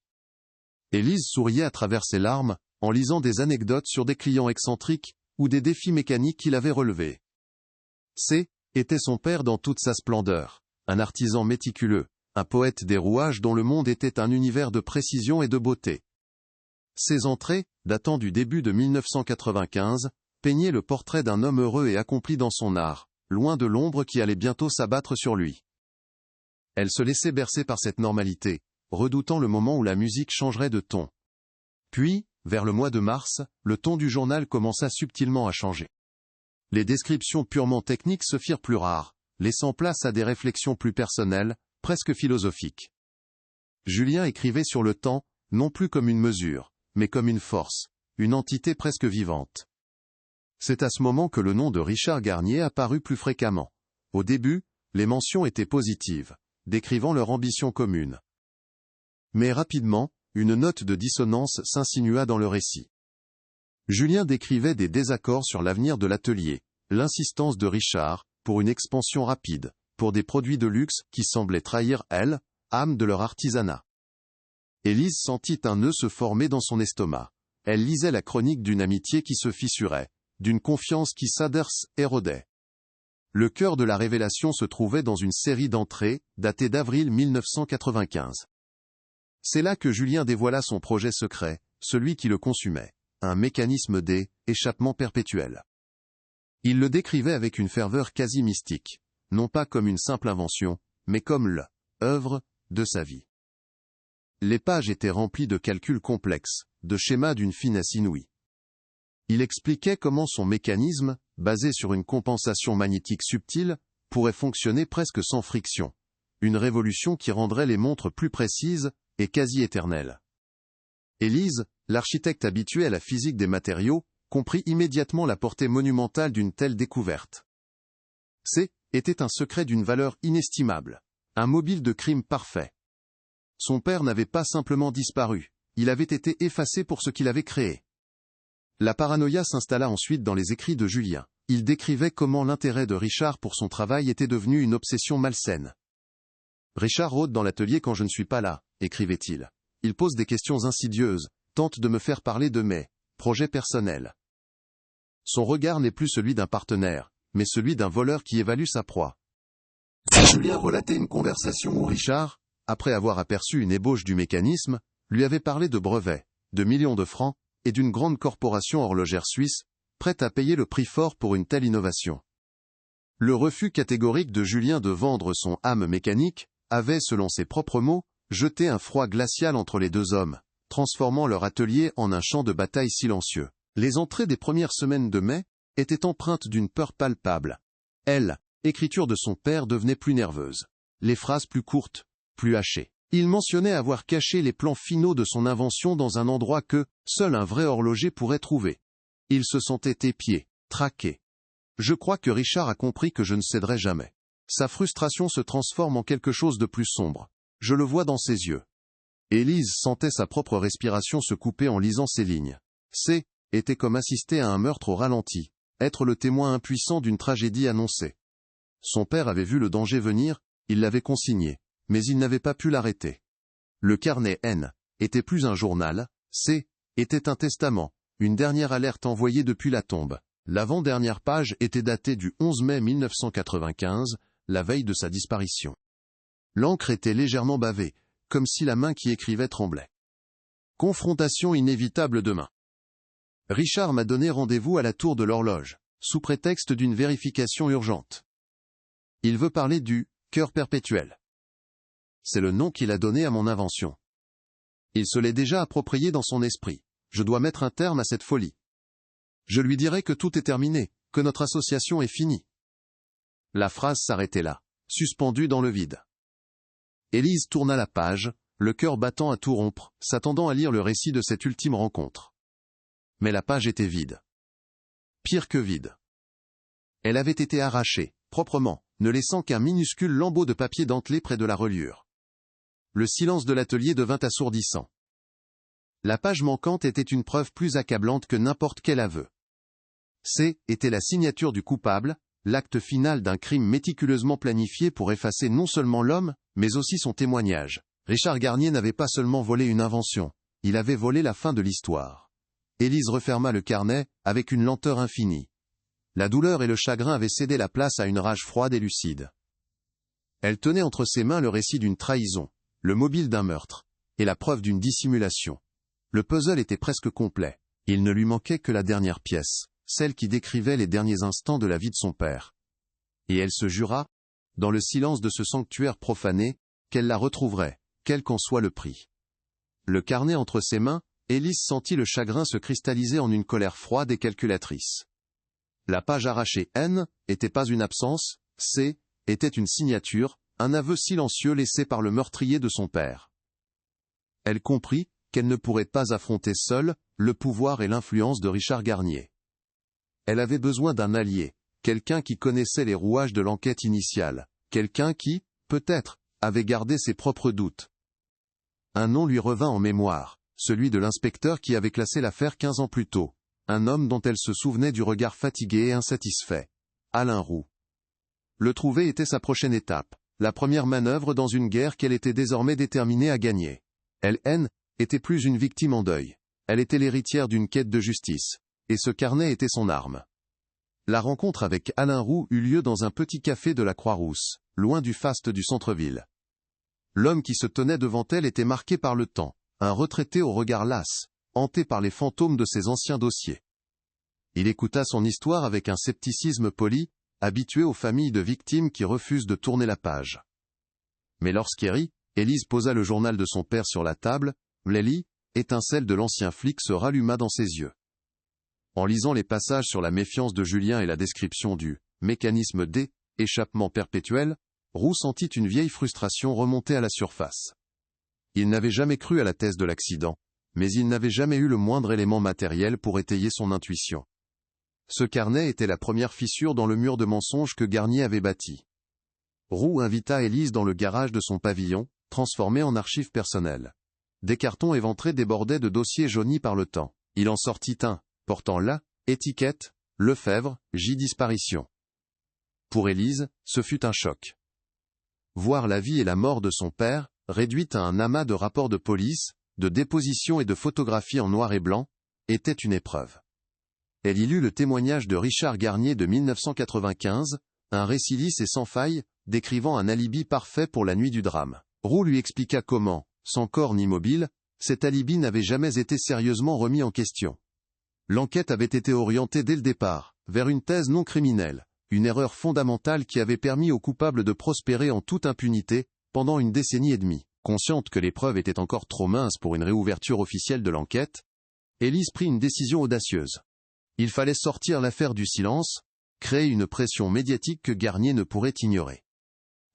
Élise souriait à travers ses larmes, en lisant des anecdotes sur des clients excentriques ou des défis mécaniques qu'il avait relevés. C. était son père dans toute sa splendeur, un artisan méticuleux, un poète des rouages dont le monde était un univers de précision et de beauté. Ses entrées, datant du début de 1995, peignaient le portrait d'un homme heureux et accompli dans son art, loin de l'ombre qui allait bientôt s'abattre sur lui. Elle se laissait bercer par cette normalité, redoutant le moment où la musique changerait de ton. Puis, vers le mois de mars, le ton du journal commença subtilement à changer. Les descriptions purement techniques se firent plus rares, laissant place à des réflexions plus personnelles, presque philosophiques. Julien écrivait sur le temps, non plus comme une mesure, mais comme une force, une entité presque vivante. C'est à ce moment que le nom de Richard Garnier apparut plus fréquemment. Au début, les mentions étaient positives, décrivant leur ambition commune. Mais rapidement, une note de dissonance s'insinua dans le récit. Julien décrivait des désaccords sur l'avenir de l'atelier, l'insistance de Richard, pour une expansion rapide, pour des produits de luxe qui semblaient trahir âme de leur artisanat. Élise sentit un nœud se former dans son estomac. Elle lisait la chronique d'une amitié qui se fissurait, d'une confiance qui s'érodait. Le cœur de la révélation se trouvait dans une série d'entrées, datées d'avril 1995. C'est là que Julien dévoila son projet secret, celui qui le consumait, un mécanisme d'échappement perpétuel. Il le décrivait avec une ferveur quasi mystique, non pas comme une simple invention, mais comme l'œuvre de sa vie. Les pages étaient remplies de calculs complexes, de schémas d'une finesse inouïe. Il expliquait comment son mécanisme, basé sur une compensation magnétique subtile, pourrait fonctionner presque sans friction. Une révolution qui rendrait les montres plus précises et quasi éternelles. Élise, l'architecte habitué à la physique des matériaux, comprit immédiatement la portée monumentale d'une telle découverte. Était un secret d'une valeur inestimable, un mobile de crime parfait. Son père n'avait pas simplement disparu, il avait été effacé pour ce qu'il avait créé. La paranoïa s'installa ensuite dans les écrits de Julien. Il décrivait comment l'intérêt de Richard pour son travail était devenu une obsession malsaine. Richard rôde dans l'atelier quand je ne suis pas là, écrivait-il. Il pose des questions insidieuses, tente de me faire parler de mes projets personnels. Son regard n'est plus celui d'un partenaire, mais celui d'un voleur qui évalue sa proie. Julien relatait une conversation où Richard, après avoir aperçu une ébauche du mécanisme, lui avait parlé de brevets, de millions de francs, et d'une grande corporation horlogère suisse, prête à payer le prix fort pour une telle innovation. Le refus catégorique de Julien de vendre son âme mécanique avait, selon ses propres mots, jeté un froid glacial entre les deux hommes, transformant leur atelier en un champ de bataille silencieux. Les entrées des premières semaines de mai étaient empreintes d'une peur palpable. Écriture de son père devenait plus nerveuse. Les phrases plus courtes, plus hachées. Il mentionnait avoir caché les plans finaux de son invention dans un endroit que seul un vrai horloger pourrait trouver. Il se sentait épié, traqué. Je crois que Richard a compris que je ne céderai jamais. Sa frustration se transforme en quelque chose de plus sombre. Je le vois dans ses yeux. Élise sentait sa propre respiration se couper en lisant ces lignes. Était comme assister à un meurtre au ralenti, être le témoin impuissant d'une tragédie annoncée. Son père avait vu le danger venir, il l'avait consigné, mais il n'avait pas pu l'arrêter. Le carnet N était plus un journal, était un testament, une dernière alerte envoyée depuis la tombe. L'avant-dernière page était datée du 11 mai 1995, la veille de sa disparition. L'encre était légèrement bavée, comme si la main qui écrivait tremblait. Confrontation inévitable demain. Richard m'a donné rendez-vous à la tour de l'horloge, sous prétexte d'une vérification urgente. Il veut parler du « cœur perpétuel ». C'est le nom qu'il a donné à mon invention. Il se l'est déjà approprié dans son esprit. Je dois mettre un terme à cette folie. Je lui dirai que tout est terminé, que notre association est finie. La phrase s'arrêtait là. suspendu dans le vide. Élise tourna la page, le cœur battant à tout rompre, s'attendant à lire le récit de cette ultime rencontre. Mais la page était vide. Pire que vide. Elle avait été arrachée, proprement, ne laissant qu'un minuscule lambeau de papier dentelé près de la reliure. Le silence de l'atelier devint assourdissant. La page manquante était une preuve plus accablante que n'importe quel aveu. C était la signature du coupable, l'acte final d'un crime méticuleusement planifié pour effacer non seulement l'homme, mais aussi son témoignage. Richard Garnier n'avait pas seulement volé une invention, il avait volé la fin de l'histoire. Élise referma le carnet, avec une lenteur infinie. La douleur et le chagrin avaient cédé la place à une rage froide et lucide. Elle tenait entre ses mains le récit d'une trahison, le mobile d'un meurtre, et la preuve d'une dissimulation. Le puzzle était presque complet. Il ne lui manquait que la dernière pièce, celle qui décrivait les derniers instants de la vie de son père. Et elle se jura, dans le silence de ce sanctuaire profané, qu'elle la retrouverait, quel qu'en soit le prix. Le carnet entre ses mains, Élise sentit le chagrin se cristalliser en une colère froide et calculatrice. La page arrachée N était pas une absence, C était une signature, un aveu silencieux laissé par le meurtrier de son père. Elle comprit qu'elle ne pourrait pas affronter seule le pouvoir et l'influence de Richard Garnier. Elle avait besoin d'un allié, quelqu'un qui connaissait les rouages de l'enquête initiale, quelqu'un qui, peut-être, avait gardé ses propres doutes. Un nom lui revint en mémoire, celui de l'inspecteur qui avait classé l'affaire 15 ans plus tôt, un homme dont elle se souvenait du regard fatigué et insatisfait. Alain Roux. Le trouver était sa prochaine étape, la première manœuvre dans une guerre qu'elle était désormais déterminée à gagner. Elle était plus une victime en deuil. Elle était l'héritière d'une quête de justice. Et ce carnet était son arme. La rencontre avec Alain Roux eut lieu dans un petit café de la Croix-Rousse, loin du faste du centre-ville. L'homme qui se tenait devant elle était marqué par le temps, un retraité au regard las, hanté par les fantômes de ses anciens dossiers. Il écouta son histoire avec un scepticisme poli, habitué aux familles de victimes qui refusent de tourner la page. Mais lorsqu'Héry, Élise posa le journal de son père sur la table, Lélie, étincelle de l'ancien flic se ralluma dans ses yeux. En lisant les passages sur la méfiance de Julien et la description du mécanisme d'échappement perpétuel, Roux sentit une vieille frustration remonter à la surface. Il n'avait jamais cru à la thèse de l'accident, mais il n'avait jamais eu le moindre élément matériel pour étayer son intuition. Ce carnet était la première fissure dans le mur de mensonges que Garnier avait bâti. Roux invita Élise dans le garage de son pavillon, transformé en archive personnelle. Des cartons éventrés débordaient de dossiers jaunis par le temps. Il en sortit un, portant la étiquette « Lefebvre, J. disparition ». Pour Élise, ce fut un choc. Voir la vie et la mort de son père, réduite à un amas de rapports de police, de dépositions et de photographies en noir et blanc, était une épreuve. Elle y lut le témoignage de Richard Garnier de 1995, un récit lisse et sans faille, décrivant un alibi parfait pour la nuit du drame. Roux lui expliqua comment, sans corps ni mobile, cet alibi n'avait jamais été sérieusement remis en question. L'enquête avait été orientée dès le départ, vers une thèse non criminelle, une erreur fondamentale qui avait permis aux coupables de prospérer en toute impunité, pendant une décennie et demie. Consciente que les preuves étaient encore trop minces pour une réouverture officielle de l'enquête, Élise prit une décision audacieuse. Il fallait sortir l'affaire du silence, créer une pression médiatique que Garnier ne pourrait ignorer.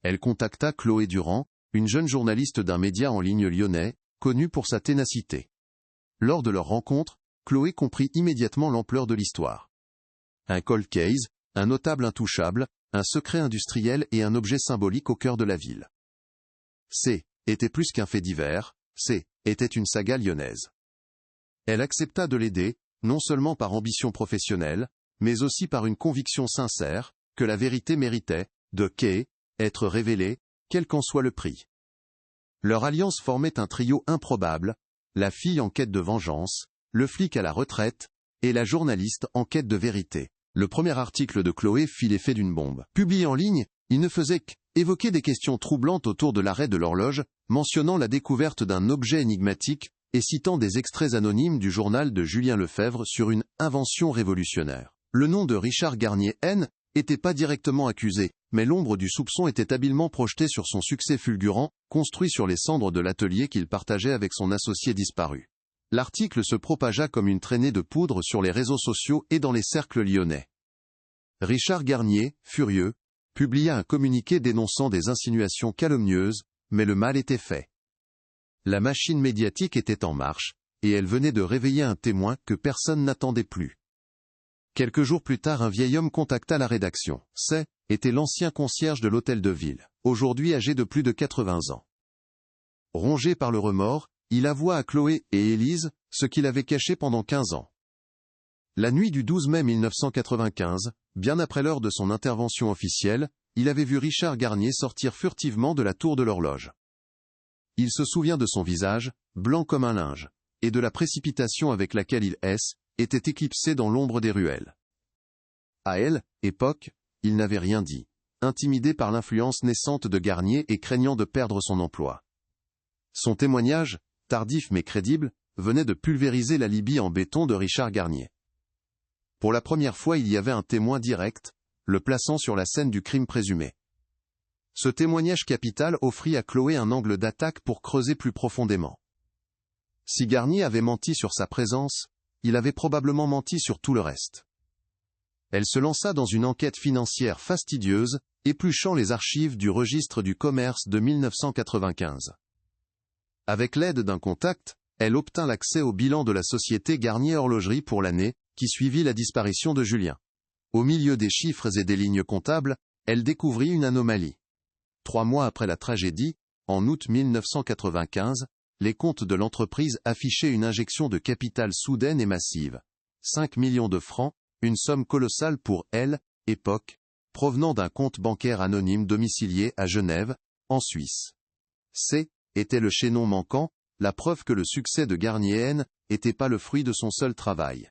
Elle contacta Chloé Durand, une jeune journaliste d'un média en ligne lyonnais, connue pour sa ténacité. Lors de leur rencontre, Chloé comprit immédiatement l'ampleur de l'histoire. Un cold case, un notable intouchable, un secret industriel et un objet symbolique au cœur de la ville. C était plus qu'un fait divers, C était une saga lyonnaise. Elle accepta de l'aider, non seulement par ambition professionnelle, mais aussi par une conviction sincère, que la vérité méritait, de être révélée, quel qu'en soit le prix. Leur alliance formait un trio improbable, la fille en quête de vengeance, le flic à la retraite, et la journaliste en quête de vérité. Le premier article de Chloé fit l'effet d'une bombe. Publié en ligne, il ne faisait qu'évoquer des questions troublantes autour de l'arrêt de l'horloge, mentionnant la découverte d'un objet énigmatique, et citant des extraits anonymes du journal de Julien Lefebvre sur une invention révolutionnaire. Le nom de Richard Garnier n'était pas directement accusé, mais l'ombre du soupçon était habilement projetée sur son succès fulgurant, construit sur les cendres de l'atelier qu'il partageait avec son associé disparu. L'article se propagea comme une traînée de poudre sur les réseaux sociaux et dans les cercles lyonnais. Richard Garnier, furieux, publia un communiqué dénonçant des insinuations calomnieuses, mais le mal était fait. La machine médiatique était en marche, et elle venait de réveiller un témoin que personne n'attendait plus. Quelques jours plus tard, un vieil homme contacta la rédaction. Était l'ancien concierge de l'hôtel de ville, aujourd'hui âgé de plus de 80 ans. Rongé par le remords, il avoua à Chloé et Élise ce qu'il avait caché pendant 15 ans. La nuit du 12 mai 1995, bien après l'heure de son intervention officielle, il avait vu Richard Garnier sortir furtivement de la tour de l'horloge. Il se souvient de son visage, blanc comme un linge, et de la précipitation avec laquelle il était éclipsé dans l'ombre des ruelles. À elle, époque, il n'avait rien dit, intimidé par l'influence naissante de Garnier et craignant de perdre son emploi. Son témoignage, tardif mais crédible, venait de pulvériser l'alibi en béton de Richard Garnier. Pour la première fois, il y avait un témoin direct, le plaçant sur la scène du crime présumé. Ce témoignage capital offrit à Chloé un angle d'attaque pour creuser plus profondément. Si Garnier avait menti sur sa présence, il avait probablement menti sur tout le reste. Elle se lança dans une enquête financière fastidieuse, épluchant les archives du registre du commerce de 1995. Avec l'aide d'un contact, elle obtint l'accès au bilan de la société Garnier Horlogerie pour l'année qui suivit la disparition de Julien. Au milieu des chiffres et des lignes comptables, elle découvrit une anomalie. 3 mois après la tragédie, en août 1995, les comptes de l'entreprise affichaient une injection de capital soudaine et massive. 5 millions de francs, une somme colossale pour elle, époque, provenant d'un compte bancaire anonyme domicilié à Genève, en Suisse. Était le chaînon manquant, la preuve que le succès de Garnier N n'était pas le fruit de son seul travail.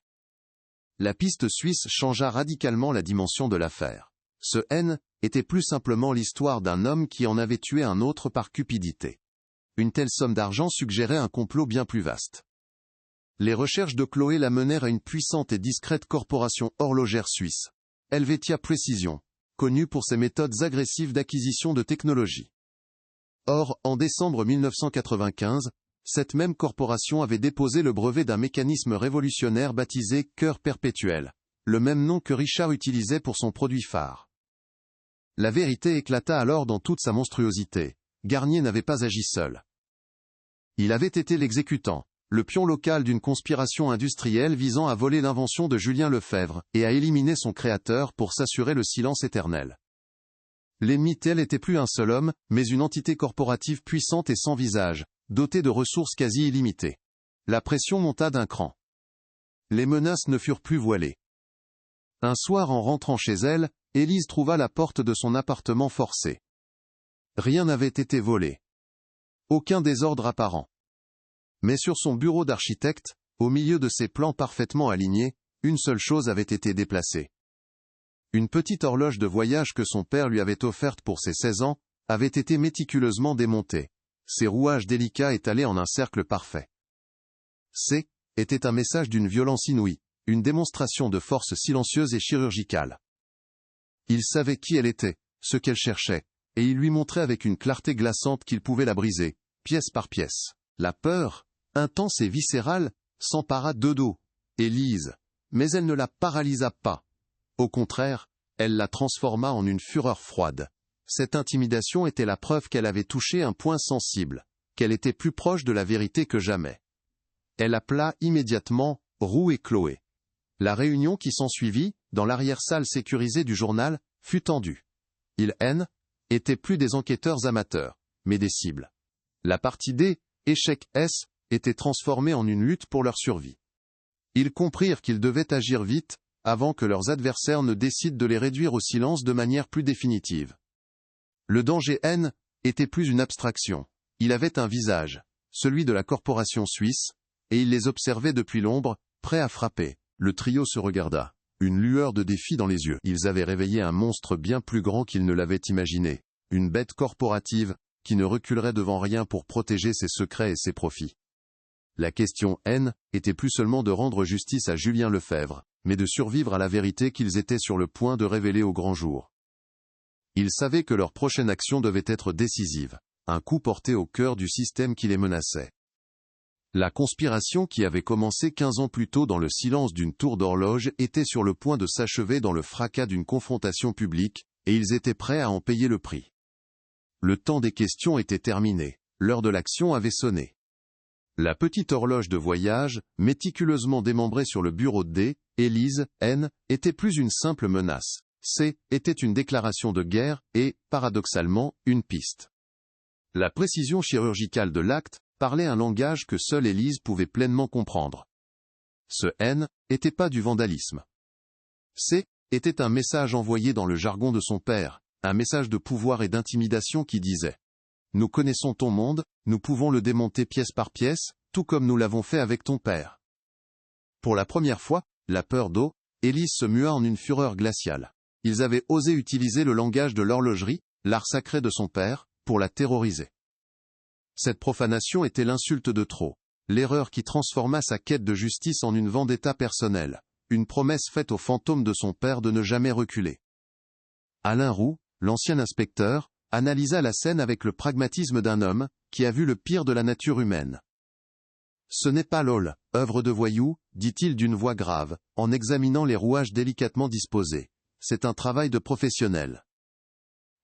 La piste suisse changea radicalement la dimension de l'affaire. Ce N était plus simplement l'histoire d'un homme qui en avait tué un autre par cupidité. Une telle somme d'argent suggérait un complot bien plus vaste. Les recherches de Chloé la menèrent à une puissante et discrète corporation horlogère suisse, Helvetia Precision, connue pour ses méthodes agressives d'acquisition de technologie. Or, en décembre 1995, cette même corporation avait déposé le brevet d'un mécanisme révolutionnaire baptisé « Cœur perpétuel », le même nom que Richard utilisait pour son produit phare. La vérité éclata alors dans toute sa monstruosité. Garnier n'avait pas agi seul. Il avait été l'exécutant, le pion local d'une conspiration industrielle visant à voler l'invention de Julien Lefebvre et à éliminer son créateur pour s'assurer le silence éternel. L'ennemi tel était plus un seul homme, mais une entité corporative puissante et sans visage, dotée de ressources quasi illimitées. La pression monta d'un cran. Les menaces ne furent plus voilées. Un soir, en rentrant chez elle, Élise trouva la porte de son appartement forcée. Rien n'avait été volé. Aucun désordre apparent. Mais sur son bureau d'architecte, au milieu de ses plans parfaitement alignés, une seule chose avait été déplacée. Une petite horloge de voyage que son père lui avait offerte pour ses 16 ans, avait été méticuleusement démontée, ses rouages délicats étalés en un cercle parfait. Était un message d'une violence inouïe, une démonstration de force silencieuse et chirurgicale. Il savait qui elle était, ce qu'elle cherchait, et il lui montrait avec une clarté glaçante qu'il pouvait la briser, pièce par pièce. La peur, intense et viscérale, s'empara d'Edo, Élise, mais elle ne la paralysa pas. Au contraire, elle la transforma en une fureur froide. Cette intimidation était la preuve qu'elle avait touché un point sensible, qu'elle était plus proche de la vérité que jamais. Elle appela immédiatement Roux et Chloé. La réunion qui s'ensuivit, dans l'arrière-salle sécurisée du journal, fut tendue. Ils étaient plus des enquêteurs amateurs, mais des cibles. La partie D, échec S, était transformée en une lutte pour leur survie. Ils comprirent qu'ils devaient agir vite, avant que leurs adversaires ne décident de les réduire au silence de manière plus définitive. Le danger N était plus une abstraction. Il avait un visage, celui de la corporation suisse, et il les observait depuis l'ombre, prêt à frapper. Le trio se regarda, une lueur de défi dans les yeux. Ils avaient réveillé un monstre bien plus grand qu'ils ne l'avaient imaginé, une bête corporative, qui ne reculerait devant rien pour protéger ses secrets et ses profits. La question N était plus seulement de rendre justice à Julien Lefebvre, mais de survivre à la vérité qu'ils étaient sur le point de révéler au grand jour. Ils savaient que leur prochaine action devait être décisive, un coup porté au cœur du système qui les menaçait. La conspiration qui avait commencé 15 ans plus tôt dans le silence d'une tour d'horloge était sur le point de s'achever dans le fracas d'une confrontation publique, et ils étaient prêts à en payer le prix. Le temps des questions était terminé, l'heure de l'action avait sonné. La petite horloge de voyage, méticuleusement démembrée sur le bureau de D, Élise, N, était plus une simple menace. C, était une déclaration de guerre et, paradoxalement, une piste. La précision chirurgicale de l'acte parlait un langage que seule Élise pouvait pleinement comprendre. Ce N était pas du vandalisme. C était un message envoyé dans le jargon de son père, un message de pouvoir et d'intimidation qui disait « Nous connaissons ton monde, nous pouvons le démonter pièce par pièce, tout comme nous l'avons fait avec ton père. » Pour la première fois, la peur d'eau, Élise se mua en une fureur glaciale. Ils avaient osé utiliser le langage de l'horlogerie, l'art sacré de son père, pour la terroriser. Cette profanation était l'insulte de trop, l'erreur qui transforma sa quête de justice en une vendetta personnelle, une promesse faite au fantôme de son père de ne jamais reculer. Alain Roux, l'ancien inspecteur, analysa la scène avec le pragmatisme d'un homme qui a vu le pire de la nature humaine. « Ce n'est pas LOL, œuvre de voyou, dit-il d'une voix grave, en examinant les rouages délicatement disposés. C'est un travail de professionnel.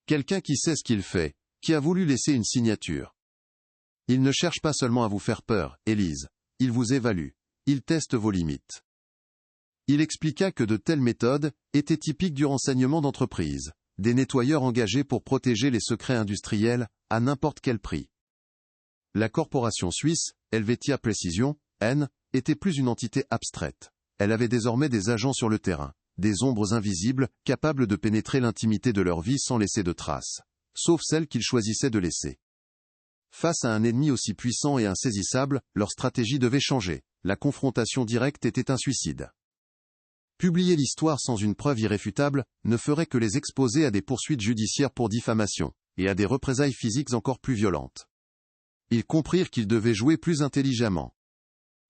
Quelqu'un qui sait ce qu'il fait, qui a voulu laisser une signature. Il ne cherche pas seulement à vous faire peur, Élise, il vous évalue, il teste vos limites. » Il expliqua que de telles méthodes étaient typiques du renseignement d'entreprise, des nettoyeurs engagés pour protéger les secrets industriels, à n'importe quel prix. La corporation suisse, Helvetia Precision, N, était plus une entité abstraite. Elle avait désormais des agents sur le terrain, des ombres invisibles, capables de pénétrer l'intimité de leur vie sans laisser de traces, sauf celles qu'ils choisissaient de laisser. Face à un ennemi aussi puissant et insaisissable, leur stratégie devait changer. La confrontation directe était un suicide. Publier l'histoire sans une preuve irréfutable ne ferait que les exposer à des poursuites judiciaires pour diffamation, et à des représailles physiques encore plus violentes. Ils comprirent qu'ils devaient jouer plus intelligemment.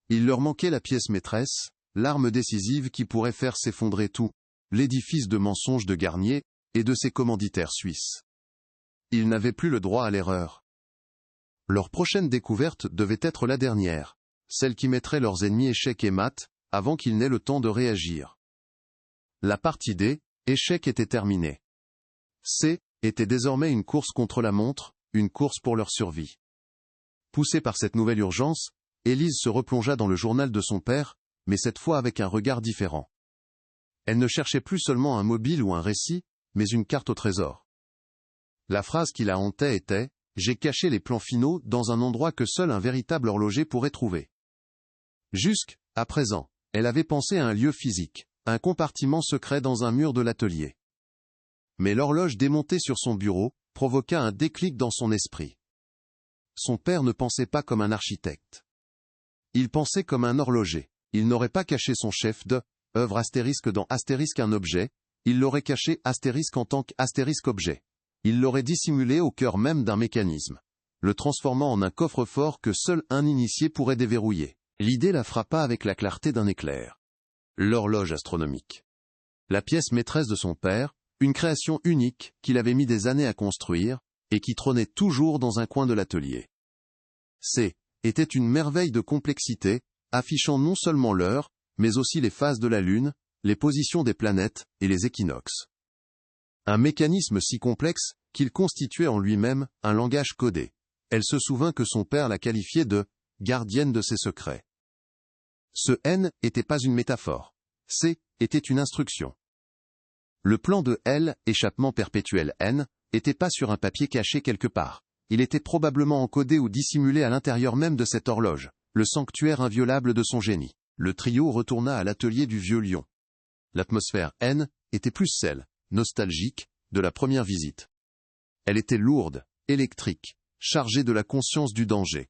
Il leur manquait la pièce maîtresse, l'arme décisive qui pourrait faire s'effondrer tout, l'édifice de mensonges de Garnier, et de ses commanditaires suisses. Ils n'avaient plus le droit à l'erreur. Leur prochaine découverte devait être la dernière, celle qui mettrait leurs ennemis échec et mat, avant qu'ils n'aient le temps de réagir. La partie D, échec était terminée. C, était désormais une course contre la montre, une course pour leur survie. Poussée par cette nouvelle urgence, Élise se replongea dans le journal de son père, mais cette fois avec un regard différent. Elle ne cherchait plus seulement un mobile ou un récit, mais une carte au trésor. La phrase qui la hantait était « J'ai caché les plans finaux dans un endroit que seul un véritable horloger pourrait trouver. » Jusqu'à présent, elle avait pensé à un lieu physique, un compartiment secret dans un mur de l'atelier. Mais l'horloge démontée sur son bureau provoqua un déclic dans son esprit. Son père ne pensait pas comme un architecte. Il pensait comme un horloger. Il n'aurait pas caché son chef d'œuvre astérisque dans astérisque un objet, il l'aurait caché astérisque en tant qu'astérisque objet. Il l'aurait dissimulé au cœur même d'un mécanisme, le transformant en un coffre-fort que seul un initié pourrait déverrouiller. L'idée la frappa avec la clarté d'un éclair. L'horloge astronomique. La pièce maîtresse de son père, une création unique qu'il avait mis des années à construire, et qui trônait toujours dans un coin de l'atelier. C était une merveille de complexité, affichant non seulement l'heure, mais aussi les phases de la Lune, les positions des planètes, et les équinoxes. Un mécanisme si complexe, qu'il constituait en lui-même un langage codé. Elle se souvint que son père la qualifiait de « gardienne de ses secrets ». Ce N n'était pas une métaphore. C était une instruction. Le plan de L, échappement perpétuel N, n'était pas sur un papier caché quelque part. Il était probablement encodé ou dissimulé à l'intérieur même de cette horloge, le sanctuaire inviolable de son génie. Le trio retourna à l'atelier du vieux lion. L'atmosphère N était plus celle, nostalgique, de la première visite. Elle était lourde, électrique, chargée de la conscience du danger.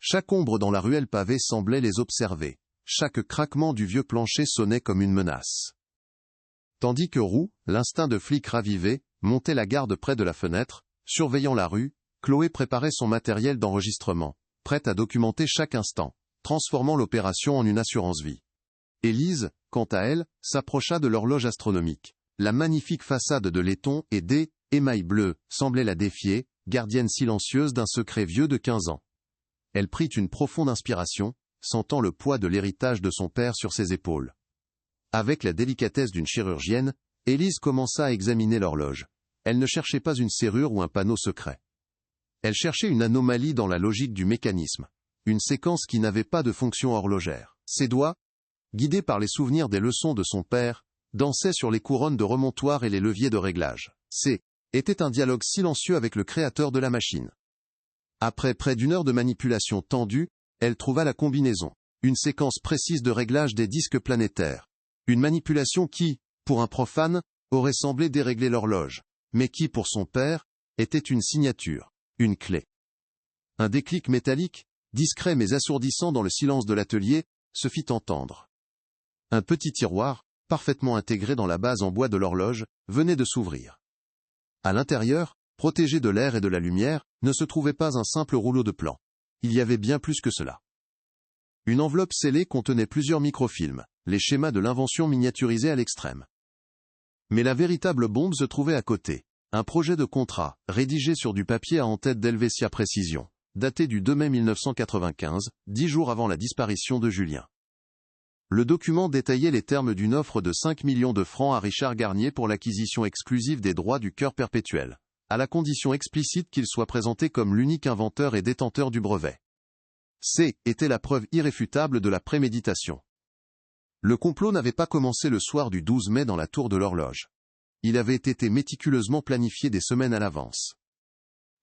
Chaque ombre dans la ruelle pavée semblait les observer. Chaque craquement du vieux plancher sonnait comme une menace. Tandis que Roux, l'instinct de flic ravivé, montait la garde près de la fenêtre, surveillant la rue, Chloé préparait son matériel d'enregistrement, prête à documenter chaque instant, transformant l'opération en une assurance vie. Élise, quant à elle, s'approcha de l'horloge astronomique. La magnifique façade de laiton et des émails bleus semblait la défier, gardienne silencieuse d'un secret vieux de 15 ans. Elle prit une profonde inspiration, sentant le poids de l'héritage de son père sur ses épaules. Avec la délicatesse d'une chirurgienne, Élise commença à examiner l'horloge. Elle ne cherchait pas une serrure ou un panneau secret. Elle cherchait une anomalie dans la logique du mécanisme. Une séquence qui n'avait pas de fonction horlogère. Ses doigts, guidés par les souvenirs des leçons de son père, dansaient sur les couronnes de remontoir et les leviers de réglage. Était un dialogue silencieux avec le créateur de la machine. Après près d'une heure de manipulation tendue, elle trouva la combinaison. Une séquence précise de réglage des disques planétaires. Une manipulation qui, pour un profane, aurait semblé dérégler l'horloge, mais qui, pour son père, était une signature, une clé. Un déclic métallique, discret mais assourdissant dans le silence de l'atelier, se fit entendre. Un petit tiroir, parfaitement intégré dans la base en bois de l'horloge, venait de s'ouvrir. À l'intérieur, protégé de l'air et de la lumière, ne se trouvait pas un simple rouleau de plans. Il y avait bien plus que cela. Une enveloppe scellée contenait plusieurs microfilms, les schémas de l'invention miniaturisés à l'extrême. Mais la véritable bombe se trouvait à côté. Un projet de contrat, rédigé sur du papier à en-tête d'Helvetia Précision, daté du 2 mai 1995, 10 jours avant la disparition de Julien. Le document détaillait les termes d'une offre de 5 millions de francs à Richard Garnier pour l'acquisition exclusive des droits du cœur perpétuel, à la condition explicite qu'il soit présenté comme l'unique inventeur et détenteur du brevet. Était la preuve irréfutable de la préméditation. Le complot n'avait pas commencé le soir du 12 mai dans la tour de l'horloge. Il avait été méticuleusement planifié des semaines à l'avance.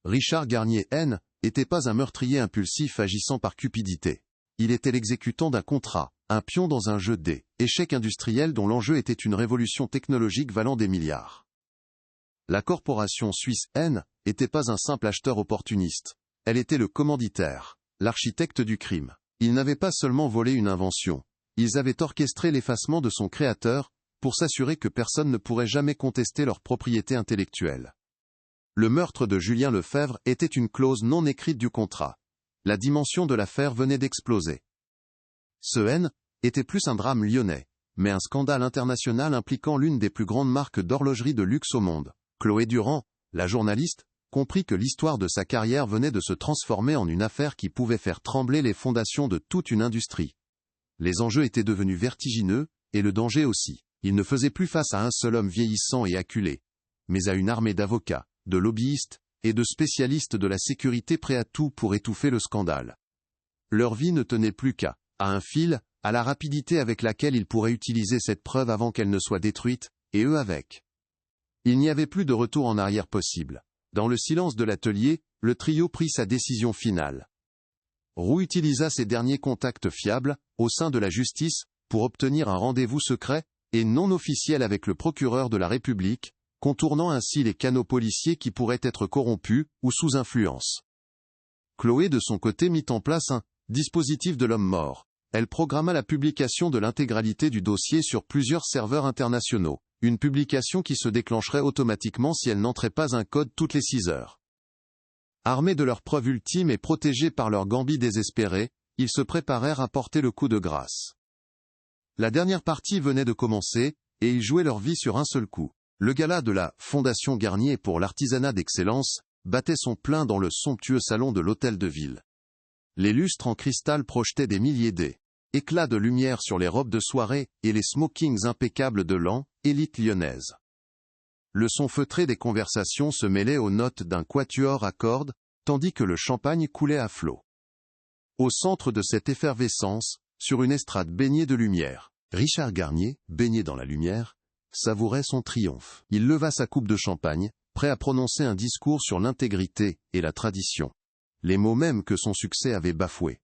Richard Garnier N. n'était pas un meurtrier impulsif agissant par cupidité. Il était l'exécutant d'un contrat, un pion dans un jeu d'échecs industriel dont l'enjeu était une révolution technologique valant des milliards. La corporation suisse N. n'était pas un simple acheteur opportuniste. Elle était le commanditaire, l'architecte du crime. Ils n'avaient pas seulement volé une invention. Ils avaient orchestré l'effacement de son créateur, pour s'assurer que personne ne pourrait jamais contester leur propriété intellectuelle. Le meurtre de Julien Lefebvre était une clause non écrite du contrat. La dimension de l'affaire venait d'exploser. Ce N. était plus un drame lyonnais, mais un scandale international impliquant l'une des plus grandes marques d'horlogerie de luxe au monde. Chloé Durand, la journaliste, comprit que l'histoire de sa carrière venait de se transformer en une affaire qui pouvait faire trembler les fondations de toute une industrie. Les enjeux étaient devenus vertigineux, et le danger aussi. Il ne faisait plus face à un seul homme vieillissant et acculé, mais à une armée d'avocats, de lobbyistes, et de spécialistes de la sécurité prêts à tout pour étouffer le scandale. Leur vie ne tenait plus qu'à un fil, à la rapidité avec laquelle ils pourraient utiliser cette preuve avant qu'elle ne soit détruite, et eux avec. Il n'y avait plus de retour en arrière possible. Dans le silence de l'atelier, le trio prit sa décision finale. Roux utilisa ses derniers contacts fiables, au sein de la justice, pour obtenir un rendez-vous secret, et non officiel avec le procureur de la République, contournant ainsi les canaux policiers qui pourraient être corrompus, ou sous influence. Chloé de son côté mit en place un dispositif de l'homme mort. Elle programma la publication de l'intégralité du dossier sur plusieurs serveurs internationaux, une publication qui se déclencherait automatiquement si elle n'entrait pas un code toutes les 6 heures. Armés de leur preuve ultime et protégés par leur gambit désespéré, ils se préparèrent à porter le coup de grâce. La dernière partie venait de commencer, et ils jouaient leur vie sur un seul coup. Le gala de la Fondation Garnier pour l'artisanat d'excellence battait son plein dans le somptueux salon de l'hôtel de ville. Les lustres en cristal projetaient des milliers d'éclats de lumière sur les robes de soirée et les smokings impeccables de l'élite lyonnaise. Le son feutré des conversations se mêlait aux notes d'un quatuor à cordes, tandis que le champagne coulait à flots. Au centre de cette effervescence, sur une estrade baignée de lumière, Richard Garnier, baigné dans la lumière, savourait son triomphe. Il leva sa coupe de champagne, prêt à prononcer un discours sur l'intégrité et la tradition. Les mots mêmes que son succès avait bafoués.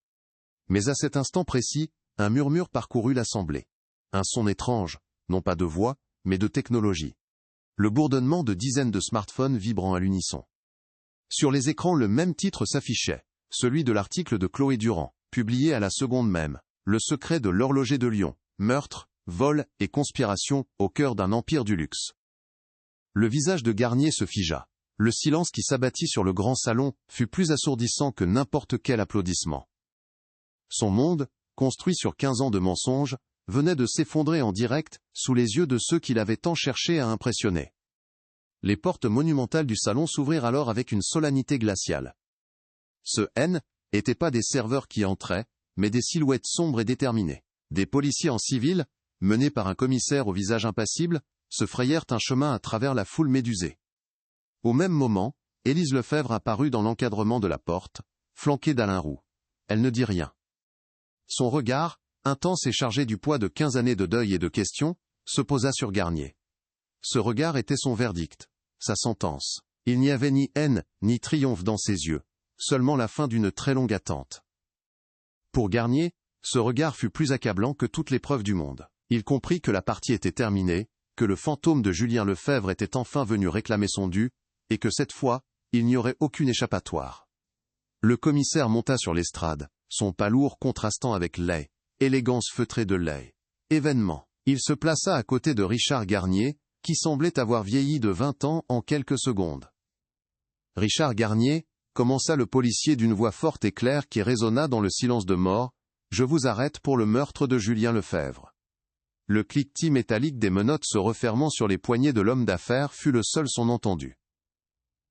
Mais à cet instant précis, un murmure parcourut l'assemblée. Un son étrange, non pas de voix, mais de technologie. Le bourdonnement de dizaines de smartphones vibrant à l'unisson. Sur les écrans le même titre s'affichait, celui de l'article de Chloé Durand, publié à la seconde même. Le secret de l'horloger de Lyon, meurtre, vol et conspiration au cœur d'un empire du luxe. Le visage de Garnier se figea. Le silence qui s'abattit sur le grand salon fut plus assourdissant que n'importe quel applaudissement. Son monde, construit sur 15 ans de mensonges, venait de s'effondrer en direct, sous les yeux de ceux qui l'avaient tant cherché à impressionner. Les portes monumentales du salon s'ouvrirent alors avec une solennité glaciale. Ce N n'étaient pas des serveurs qui entraient, mais des silhouettes sombres et déterminées. Des policiers en civil, menés par un commissaire au visage impassible, se frayèrent un chemin à travers la foule médusée. Au même moment, Élise Lefebvre apparut dans l'encadrement de la porte, flanquée d'Alain Roux. Elle ne dit rien. Son regard, intense et chargé du poids de 15 années de deuil et de questions, se posa sur Garnier. Ce regard était son verdict, sa sentence. Il n'y avait ni haine, ni triomphe dans ses yeux, seulement la fin d'une très longue attente. Pour Garnier, ce regard fut plus accablant que toutes les preuves du monde. Il comprit que la partie était terminée, que le fantôme de Julien Lefebvre était enfin venu réclamer son dû, et que cette fois, il n'y aurait aucune échappatoire. Le commissaire monta sur l'estrade, son pas lourd contrastant avec l'Aie, élégance feutrée de l'Aie. Événement. Il se plaça à côté de Richard Garnier, qui semblait avoir vieilli de 20 ans en quelques secondes. Richard Garnier, commença le policier d'une voix forte et claire qui résonna dans le silence de mort, « Je vous arrête pour le meurtre de Julien Lefebvre. » Le cliquetis métallique des menottes se refermant sur les poignets de l'homme d'affaires fut le seul son entendu.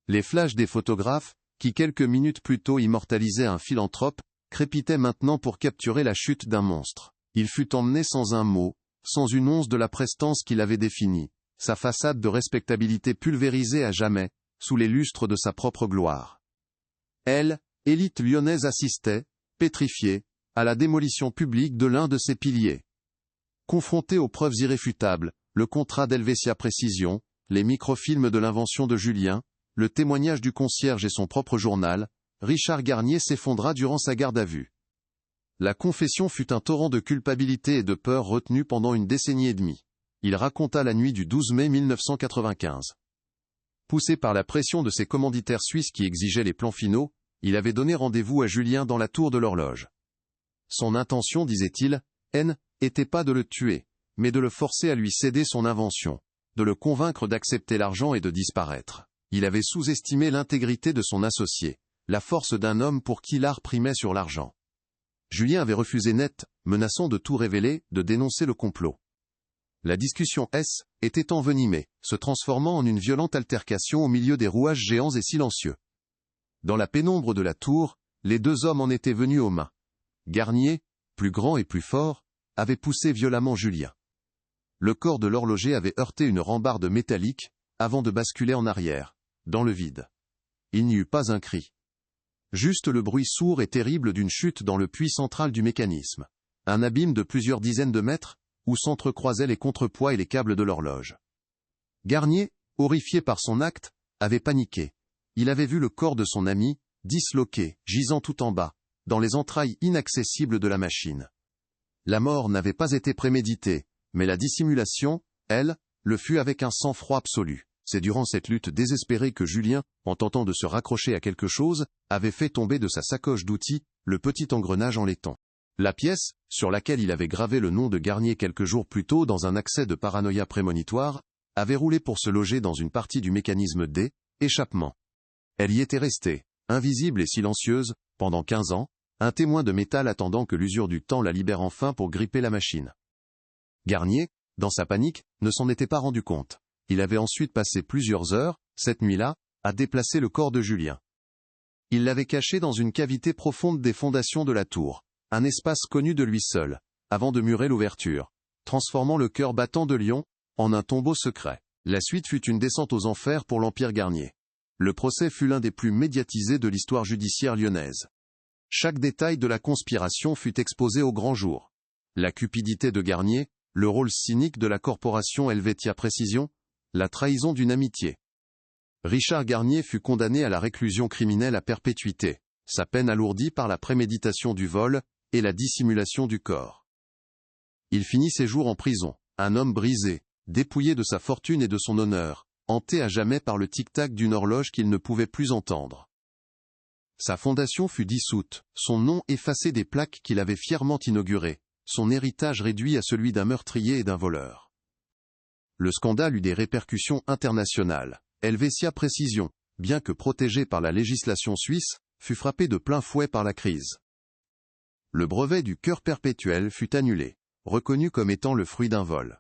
Les flashs des photographes, qui quelques minutes plus tôt immortalisaient un philanthrope, crépitaient maintenant pour capturer la chute d'un monstre. Il fut emmené sans un mot, sans une once de la prestance qu'il avait définie, sa façade de respectabilité pulvérisée à jamais, sous les lustres de sa propre gloire. Elle, élite lyonnaise, assistait, pétrifiée, à la démolition publique de l'un de ses piliers. Confronté aux preuves irréfutables, le contrat d'Helvetia Précision, les microfilms de l'invention de Julien, le témoignage du concierge et son propre journal, Richard Garnier s'effondra durant sa garde à vue. La confession fut un torrent de culpabilité et de peur retenu pendant une décennie et demie. Il raconta la nuit du 12 mai 1995. Poussé par la pression de ses commanditaires suisses qui exigeaient les plans finaux, il avait donné rendez-vous à Julien dans la tour de l'horloge. Son intention, disait-il, n'était pas de le tuer, mais de le forcer à lui céder son invention, de le convaincre d'accepter l'argent et de disparaître. Il avait sous-estimé l'intégrité de son associé, la force d'un homme pour qui l'art primait sur l'argent. Julien avait refusé net, menaçant de tout révéler, de dénoncer le complot. La discussion était envenimée, se transformant en une violente altercation au milieu des rouages géants et silencieux. Dans la pénombre de la tour, les deux hommes en étaient venus aux mains. Garnier, plus grand et plus fort, avait poussé violemment Julien. Le corps de l'horloger avait heurté une rambarde métallique, avant de basculer en arrière, dans le vide. Il n'y eut pas un cri. Juste le bruit sourd et terrible d'une chute dans le puits central du mécanisme. Un abîme de plusieurs dizaines de mètres, où s'entrecroisaient les contrepoids et les câbles de l'horloge. Garnier, horrifié par son acte, avait paniqué. Il avait vu le corps de son ami, disloqué, gisant tout en bas, dans les entrailles inaccessibles de la machine. La mort n'avait pas été préméditée, mais la dissimulation, elle, le fut avec un sang-froid absolu. C'est durant cette lutte désespérée que Julien, en tentant de se raccrocher à quelque chose, avait fait tomber de sa sacoche d'outils, le petit engrenage en laiton. La pièce, sur laquelle il avait gravé le nom de Garnier quelques jours plus tôt dans un accès de paranoïa prémonitoire, avait roulé pour se loger dans une partie du mécanisme d'échappement. Elle y était restée, invisible et silencieuse, pendant 15 ans, un témoin de métal attendant que l'usure du temps la libère enfin pour gripper la machine. Garnier, dans sa panique, ne s'en était pas rendu compte. Il avait ensuite passé plusieurs heures, cette nuit-là, à déplacer le corps de Julien. Il l'avait caché dans une cavité profonde des fondations de la tour, un espace connu de lui seul, avant de murer l'ouverture, transformant le cœur battant de Lyon en un tombeau secret. La suite fut une descente aux enfers pour l'Empire Garnier. Le procès fut l'un des plus médiatisés de l'histoire judiciaire lyonnaise. Chaque détail de la conspiration fut exposé au grand jour. La cupidité de Garnier, le rôle cynique de la corporation Helvetia Précision, la trahison d'une amitié. Richard Garnier fut condamné à la réclusion criminelle à perpétuité, sa peine alourdie par la préméditation du vol et la dissimulation du corps. Il finit ses jours en prison, un homme brisé, dépouillé de sa fortune et de son honneur, hanté à jamais par le tic-tac d'une horloge qu'il ne pouvait plus entendre. Sa fondation fut dissoute, son nom effacé des plaques qu'il avait fièrement inaugurées, son héritage réduit à celui d'un meurtrier et d'un voleur. Le scandale eut des répercussions internationales. Helvetia Précision, bien que protégé par la législation suisse, fut frappé de plein fouet par la crise. Le brevet du cœur perpétuel fut annulé, reconnu comme étant le fruit d'un vol.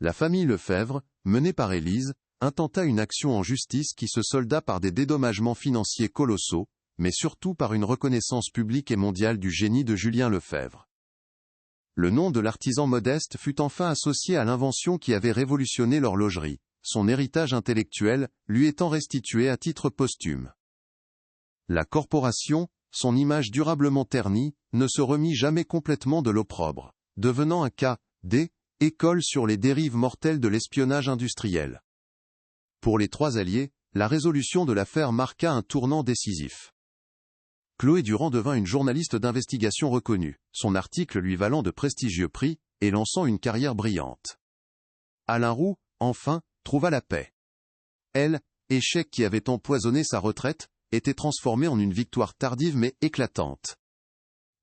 La famille Lefebvre, menée par Élise, intenta une action en justice qui se solda par des dédommagements financiers colossaux, mais surtout par une reconnaissance publique et mondiale du génie de Julien Lefebvre. Le nom de l'artisan modeste fut enfin associé à l'invention qui avait révolutionné l'horlogerie, son héritage intellectuel lui étant restitué à titre posthume. La corporation, son image durablement ternie, ne se remit jamais complètement de l'opprobre, devenant un cas d'école sur les dérives mortelles de l'espionnage industriel. Pour les trois alliés, la résolution de l'affaire marqua un tournant décisif. Chloé Durand devint une journaliste d'investigation reconnue, son article lui valant de prestigieux prix, et lançant une carrière brillante. Alain Roux, enfin, trouva la paix. Elle, échec qui avait empoisonné sa retraite, était transformé en une victoire tardive mais éclatante.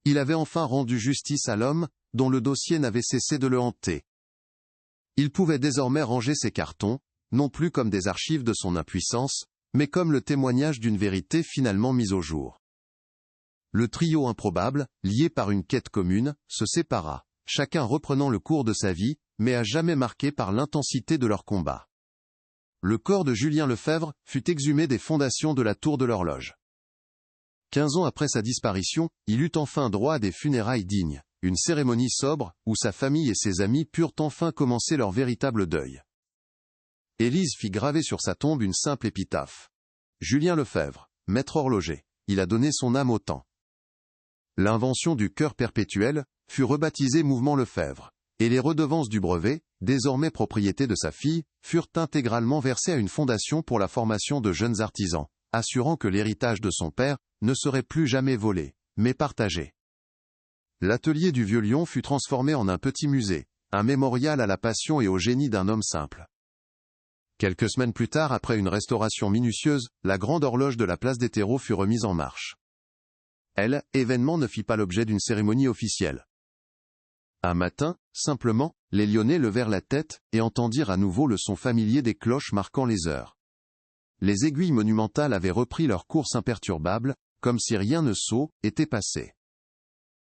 Il avait enfin rendu justice à l'homme, dont le dossier n'avait cessé de le hanter. Il pouvait désormais ranger ses cartons, non plus comme des archives de son impuissance, mais comme le témoignage d'une vérité finalement mise au jour. Le trio improbable, lié par une quête commune, se sépara, chacun reprenant le cours de sa vie, mais à jamais marqué par l'intensité de leur combat. Le corps de Julien Lefebvre fut exhumé des fondations de la tour de l'horloge. 15 ans après sa disparition, il eut enfin droit à des funérailles dignes, une cérémonie sobre, où sa famille et ses amis purent enfin commencer leur véritable deuil. Élise fit graver sur sa tombe une simple épitaphe. Julien Lefebvre, maître horloger, il a donné son âme au temps. L'invention du cœur perpétuel fut rebaptisée Mouvement Lefebvre, et les redevances du brevet, désormais propriété de sa fille, furent intégralement versées à une fondation pour la formation de jeunes artisans, assurant que l'héritage de son père ne serait plus jamais volé, mais partagé. L'atelier du Vieux Lion fut transformé en un petit musée, un mémorial à la passion et au génie d'un homme simple. Quelques semaines plus tard, après une restauration minutieuse, la grande horloge de la place des Terreaux fut remise en marche. Événement ne fit pas l'objet d'une cérémonie officielle. Un matin, simplement, les Lyonnais levèrent la tête et entendirent à nouveau le son familier des cloches marquant les heures. Les aiguilles monumentales avaient repris leur course imperturbable, comme si rien ne était passé.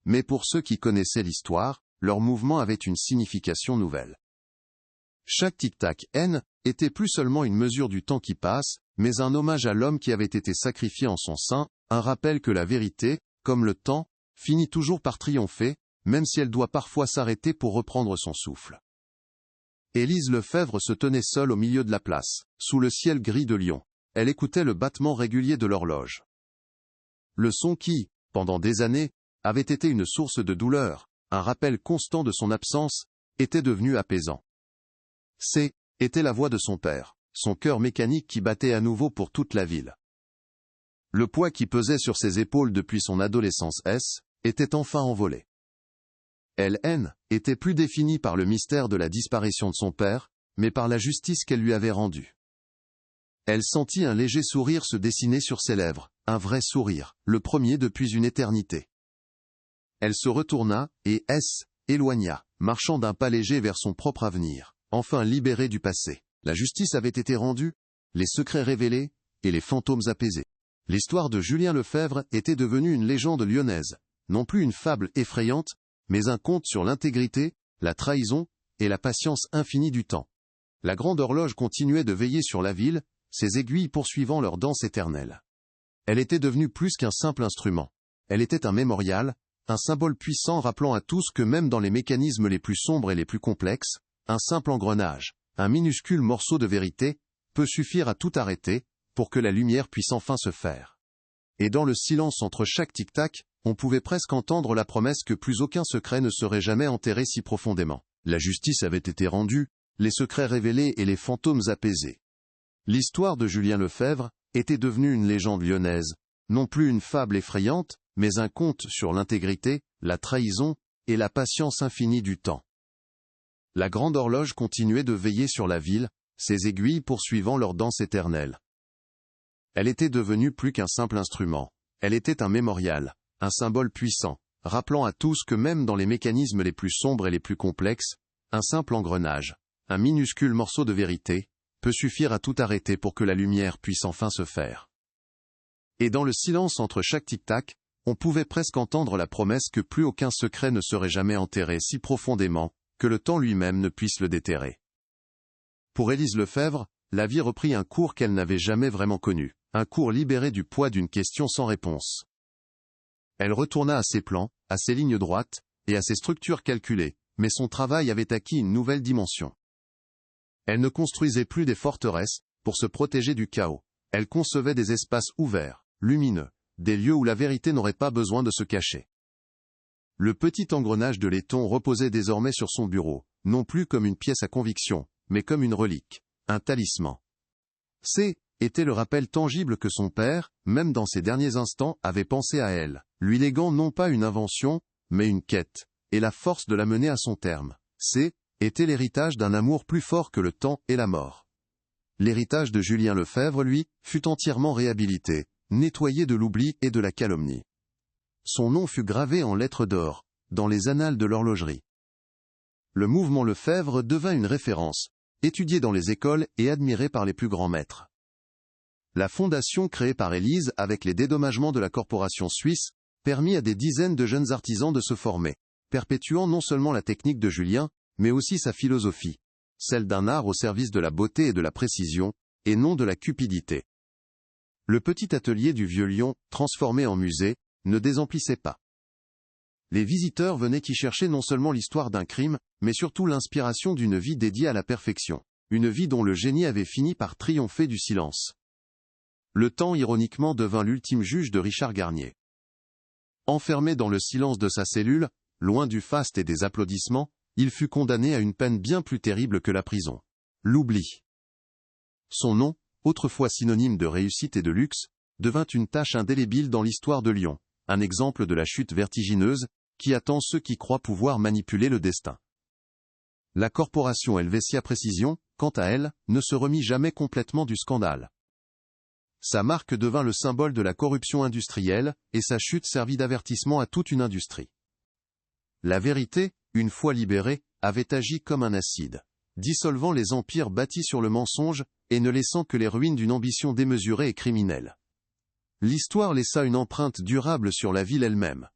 Mais pour ceux qui connaissaient l'histoire, leur mouvement avait une signification nouvelle. Chaque tic-tac était plus seulement une mesure du temps qui passe, mais un hommage à l'homme qui avait été sacrifié en son sein, un rappel que la vérité, comme le temps, finit toujours par triompher, même si elle doit parfois s'arrêter pour reprendre son souffle. Élise Lefebvre se tenait seule au milieu de la place, sous le ciel gris de Lyon. Elle écoutait le battement régulier de l'horloge. Le son qui, pendant des années, avait été une source de douleur, un rappel constant de son absence, était devenu apaisant. Était la voix de son père, son cœur mécanique qui battait à nouveau pour toute la ville. Le poids qui pesait sur ses épaules depuis son adolescence était enfin envolé. Elle était plus définie par le mystère de la disparition de son père, mais par la justice qu'elle lui avait rendue. Elle sentit un léger sourire se dessiner sur ses lèvres, un vrai sourire, le premier depuis une éternité. Elle se retourna, et éloigna, marchant d'un pas léger vers son propre avenir, enfin libérée du passé. La justice avait été rendue, les secrets révélés, et les fantômes apaisés. L'histoire de Julien Lefebvre était devenue une légende lyonnaise, non plus une fable effrayante, mais un conte sur l'intégrité, la trahison, et la patience infinie du temps. La grande horloge continuait de veiller sur la ville, ses aiguilles poursuivant leur danse éternelle. Elle était devenue plus qu'un simple instrument. Elle était un mémorial, un symbole puissant rappelant à tous que même dans les mécanismes les plus sombres et les plus complexes, un simple engrenage, un minuscule morceau de vérité, peut suffire à tout arrêter, pour que la lumière puisse enfin se faire. Et dans le silence entre chaque tic-tac, on pouvait presque entendre la promesse que plus aucun secret ne serait jamais enterré si profondément. La justice avait été rendue, les secrets révélés et les fantômes apaisés. L'histoire de Julien Lefebvre était devenue une légende lyonnaise, non plus une fable effrayante, mais un conte sur l'intégrité, la trahison, et la patience infinie du temps. La grande horloge continuait de veiller sur la ville, ses aiguilles poursuivant leur danse éternelle. Elle était devenue plus qu'un simple instrument. Elle était un mémorial, un symbole puissant, rappelant à tous que même dans les mécanismes les plus sombres et les plus complexes, un simple engrenage, un minuscule morceau de vérité, peut suffire à tout arrêter pour que la lumière puisse enfin se faire. Et dans le silence entre chaque tic-tac, on pouvait presque entendre la promesse que plus aucun secret ne serait jamais enterré si profondément, que le temps lui-même ne puisse le déterrer. Pour Élise Lefebvre, la vie reprit un cours qu'elle n'avait jamais vraiment connu, un cours libéré du poids d'une question sans réponse. Elle retourna à ses plans, à ses lignes droites, et à ses structures calculées, mais son travail avait acquis une nouvelle dimension. Elle ne construisait plus des forteresses, pour se protéger du chaos. Elle concevait des espaces ouverts, lumineux, des lieux où la vérité n'aurait pas besoin de se cacher. Le petit engrenage de laiton reposait désormais sur son bureau, non plus comme une pièce à conviction, mais comme une relique, un talisman. Était le rappel tangible que son père, même dans ses derniers instants, avait pensé à elle, lui léguant non pas une invention, mais une quête, et la force de la mener à son terme. Était l'héritage d'un amour plus fort que le temps et la mort. L'héritage de Julien Lefebvre, lui, fut entièrement réhabilité, nettoyé de l'oubli et de la calomnie. Son nom fut gravé en lettres d'or, dans les annales de l'horlogerie. Le mouvement Lefebvre devint une référence, étudiée dans les écoles et admirée par les plus grands maîtres. La fondation créée par Élise avec les dédommagements de la corporation suisse, permit à des dizaines de jeunes artisans de se former, perpétuant non seulement la technique de Julien, mais aussi sa philosophie, celle d'un art au service de la beauté et de la précision, et non de la cupidité. Le petit atelier du Vieux Lyon, transformé en musée, ne désemplissait pas. Les visiteurs venaient y chercher non seulement l'histoire d'un crime, mais surtout l'inspiration d'une vie dédiée à la perfection, une vie dont le génie avait fini par triompher du silence. Le temps ironiquement devint l'ultime juge de Richard Garnier. Enfermé dans le silence de sa cellule, loin du faste et des applaudissements, il fut condamné à une peine bien plus terrible que la prison. L'oubli. Son nom, autrefois synonyme de réussite et de luxe, devint une tache indélébile dans l'histoire de Lyon, un exemple de la chute vertigineuse, qui attend ceux qui croient pouvoir manipuler le destin. La corporation Helvetia Précision, quant à elle, ne se remit jamais complètement du scandale. Sa marque devint le symbole de la corruption industrielle, et sa chute servit d'avertissement à toute une industrie. La vérité, une fois libérée, avait agi comme un acide, dissolvant les empires bâtis sur le mensonge, et ne laissant que les ruines d'une ambition démesurée et criminelle. L'histoire laissa une empreinte durable sur la ville elle-même.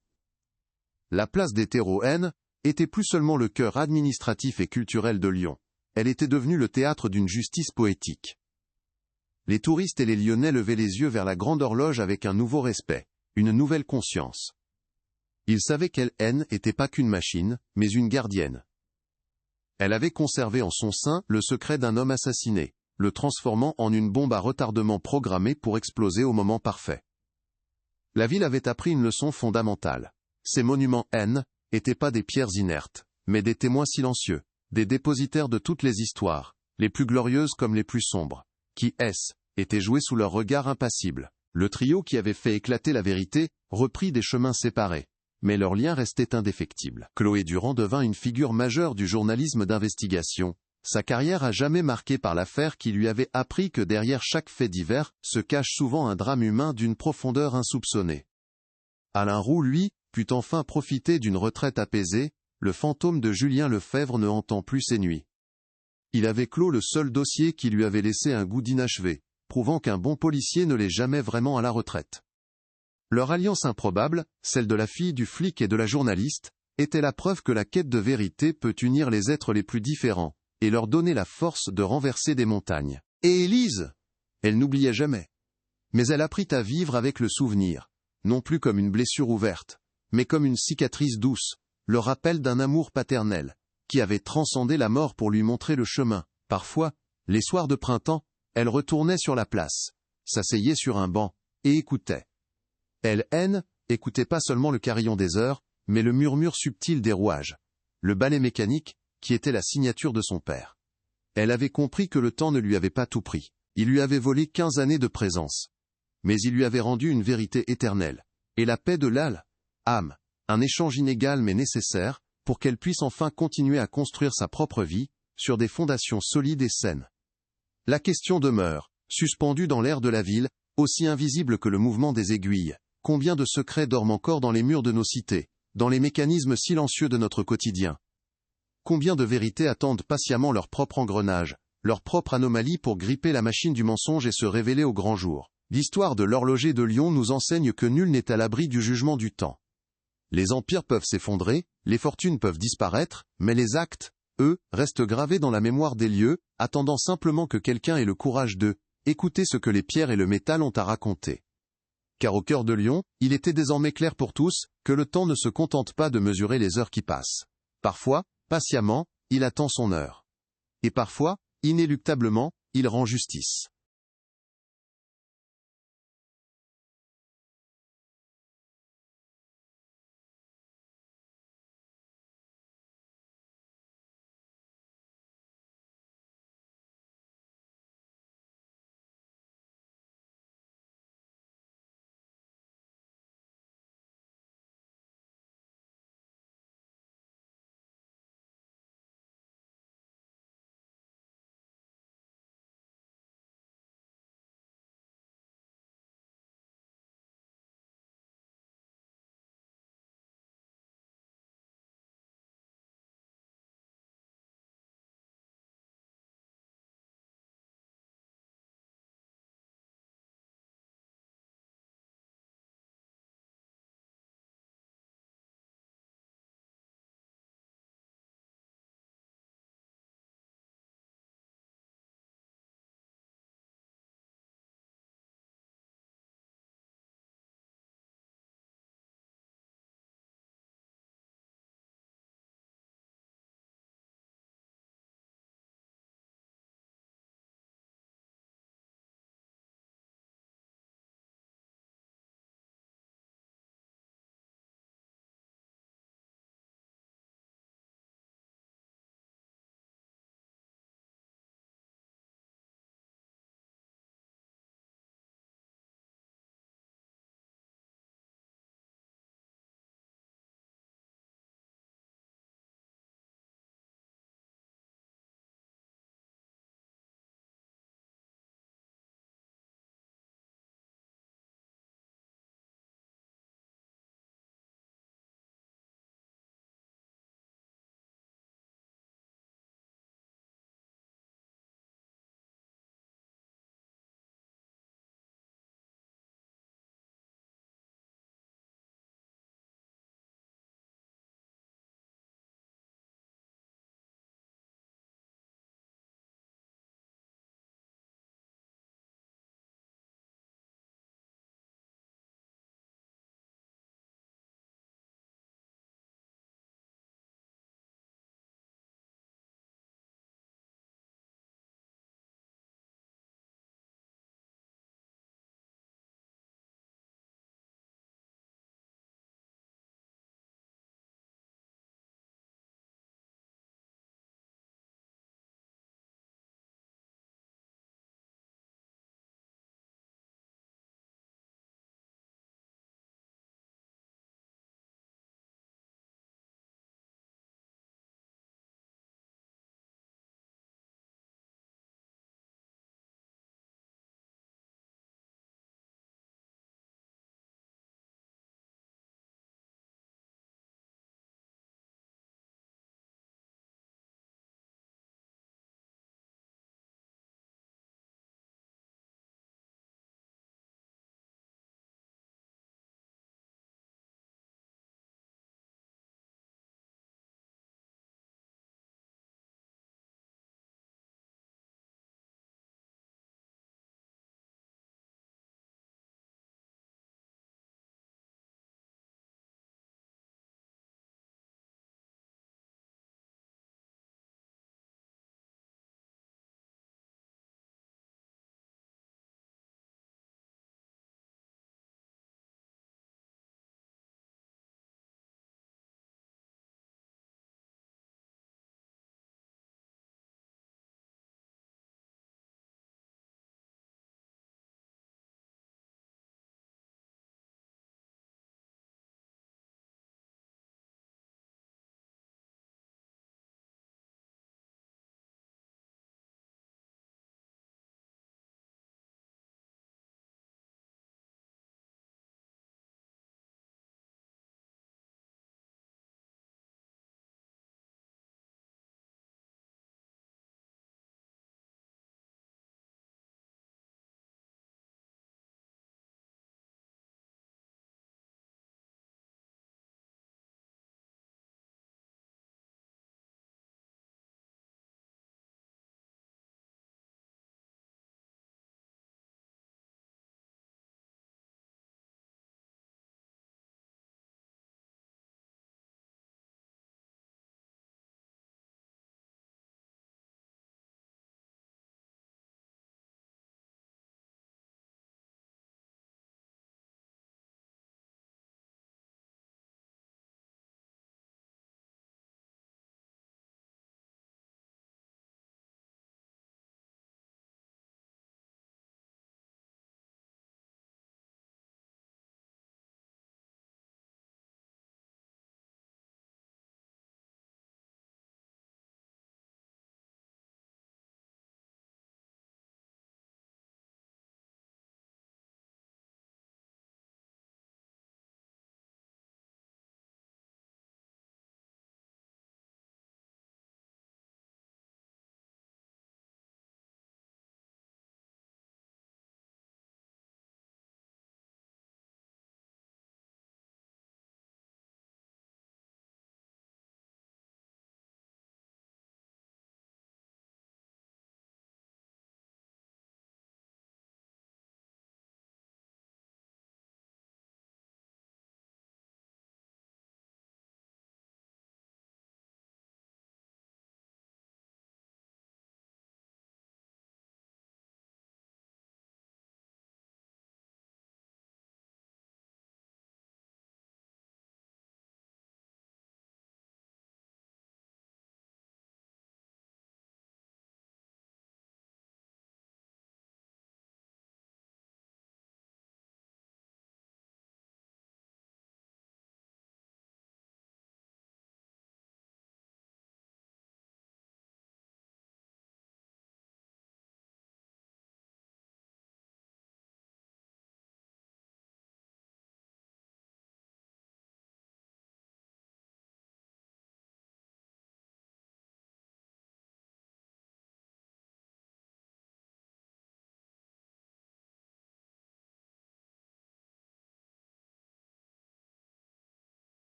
La place des terreaux N était plus seulement le cœur administratif et culturel de Lyon, elle était devenue le théâtre d'une justice poétique. Les touristes et les Lyonnais levaient les yeux vers la grande horloge avec un nouveau respect, une nouvelle conscience. Ils savaient qu'elle n'était pas qu'une machine, mais une gardienne. Elle avait conservé en son sein le secret d'un homme assassiné, le transformant en une bombe à retardement programmée pour exploser au moment parfait. La ville avait appris une leçon fondamentale. Ces monuments n'étaient pas des pierres inertes, mais des témoins silencieux, des dépositaires de toutes les histoires, les plus glorieuses comme les plus sombres, qui étaient jouées sous leur regard impassible. Le trio qui avait fait éclater la vérité reprit des chemins séparés, mais leur lien restait indéfectible. Chloé Durand devint une figure majeure du journalisme d'investigation, sa carrière à jamais marquée par l'affaire qui lui avait appris que derrière chaque fait divers se cache souvent un drame humain d'une profondeur insoupçonnée. Alain Roux, lui, put enfin profiter d'une retraite apaisée, le fantôme de Julien Lefebvre ne hantant plus ses nuits. Il avait clos le seul dossier qui lui avait laissé un goût d'inachevé, prouvant qu'un bon policier ne l'est jamais vraiment à la retraite. Leur alliance improbable, celle de la fille du flic et de la journaliste, était la preuve que la quête de vérité peut unir les êtres les plus différents, et leur donner la force de renverser des montagnes. Et Élise, elle n'oubliait jamais. Mais elle apprit à vivre avec le souvenir, non plus comme une blessure ouverte, mais comme une cicatrice douce, le rappel d'un amour paternel, qui avait transcendé la mort pour lui montrer le chemin. Parfois, les soirs de printemps, elle retournait sur la place, s'asseyait sur un banc, et écoutait. Elle écoutait pas seulement le carillon des heures, mais le murmure subtil des rouages, le balai mécanique, qui était la signature de son père. Elle avait compris que le temps ne lui avait pas tout pris, il lui avait volé 15 années de présence. Mais il lui avait rendu une vérité éternelle, et la paix de l'âme, un échange inégal mais nécessaire, pour qu'elle puisse enfin continuer à construire sa propre vie, sur des fondations solides et saines. La question demeure, suspendue dans l'air de la ville, aussi invisible que le mouvement des aiguilles. Combien de secrets dorment encore dans les murs de nos cités, dans les mécanismes silencieux de notre quotidien? Combien de vérités attendent patiemment leur propre engrenage, leur propre anomalie pour gripper la machine du mensonge et se révéler au grand jour? L'histoire de l'horloger de Lyon nous enseigne que nul n'est à l'abri du jugement du temps. Les empires peuvent s'effondrer, les fortunes peuvent disparaître, mais les actes, eux, restent gravés dans la mémoire des lieux, attendant simplement que quelqu'un ait le courage de écouter ce que les pierres et le métal ont à raconter. car au cœur de Lyon, il était désormais clair pour tous, que le temps ne se contente pas de mesurer les heures qui passent. Parfois, patiemment, il attend son heure. Et parfois, inéluctablement, il rend justice.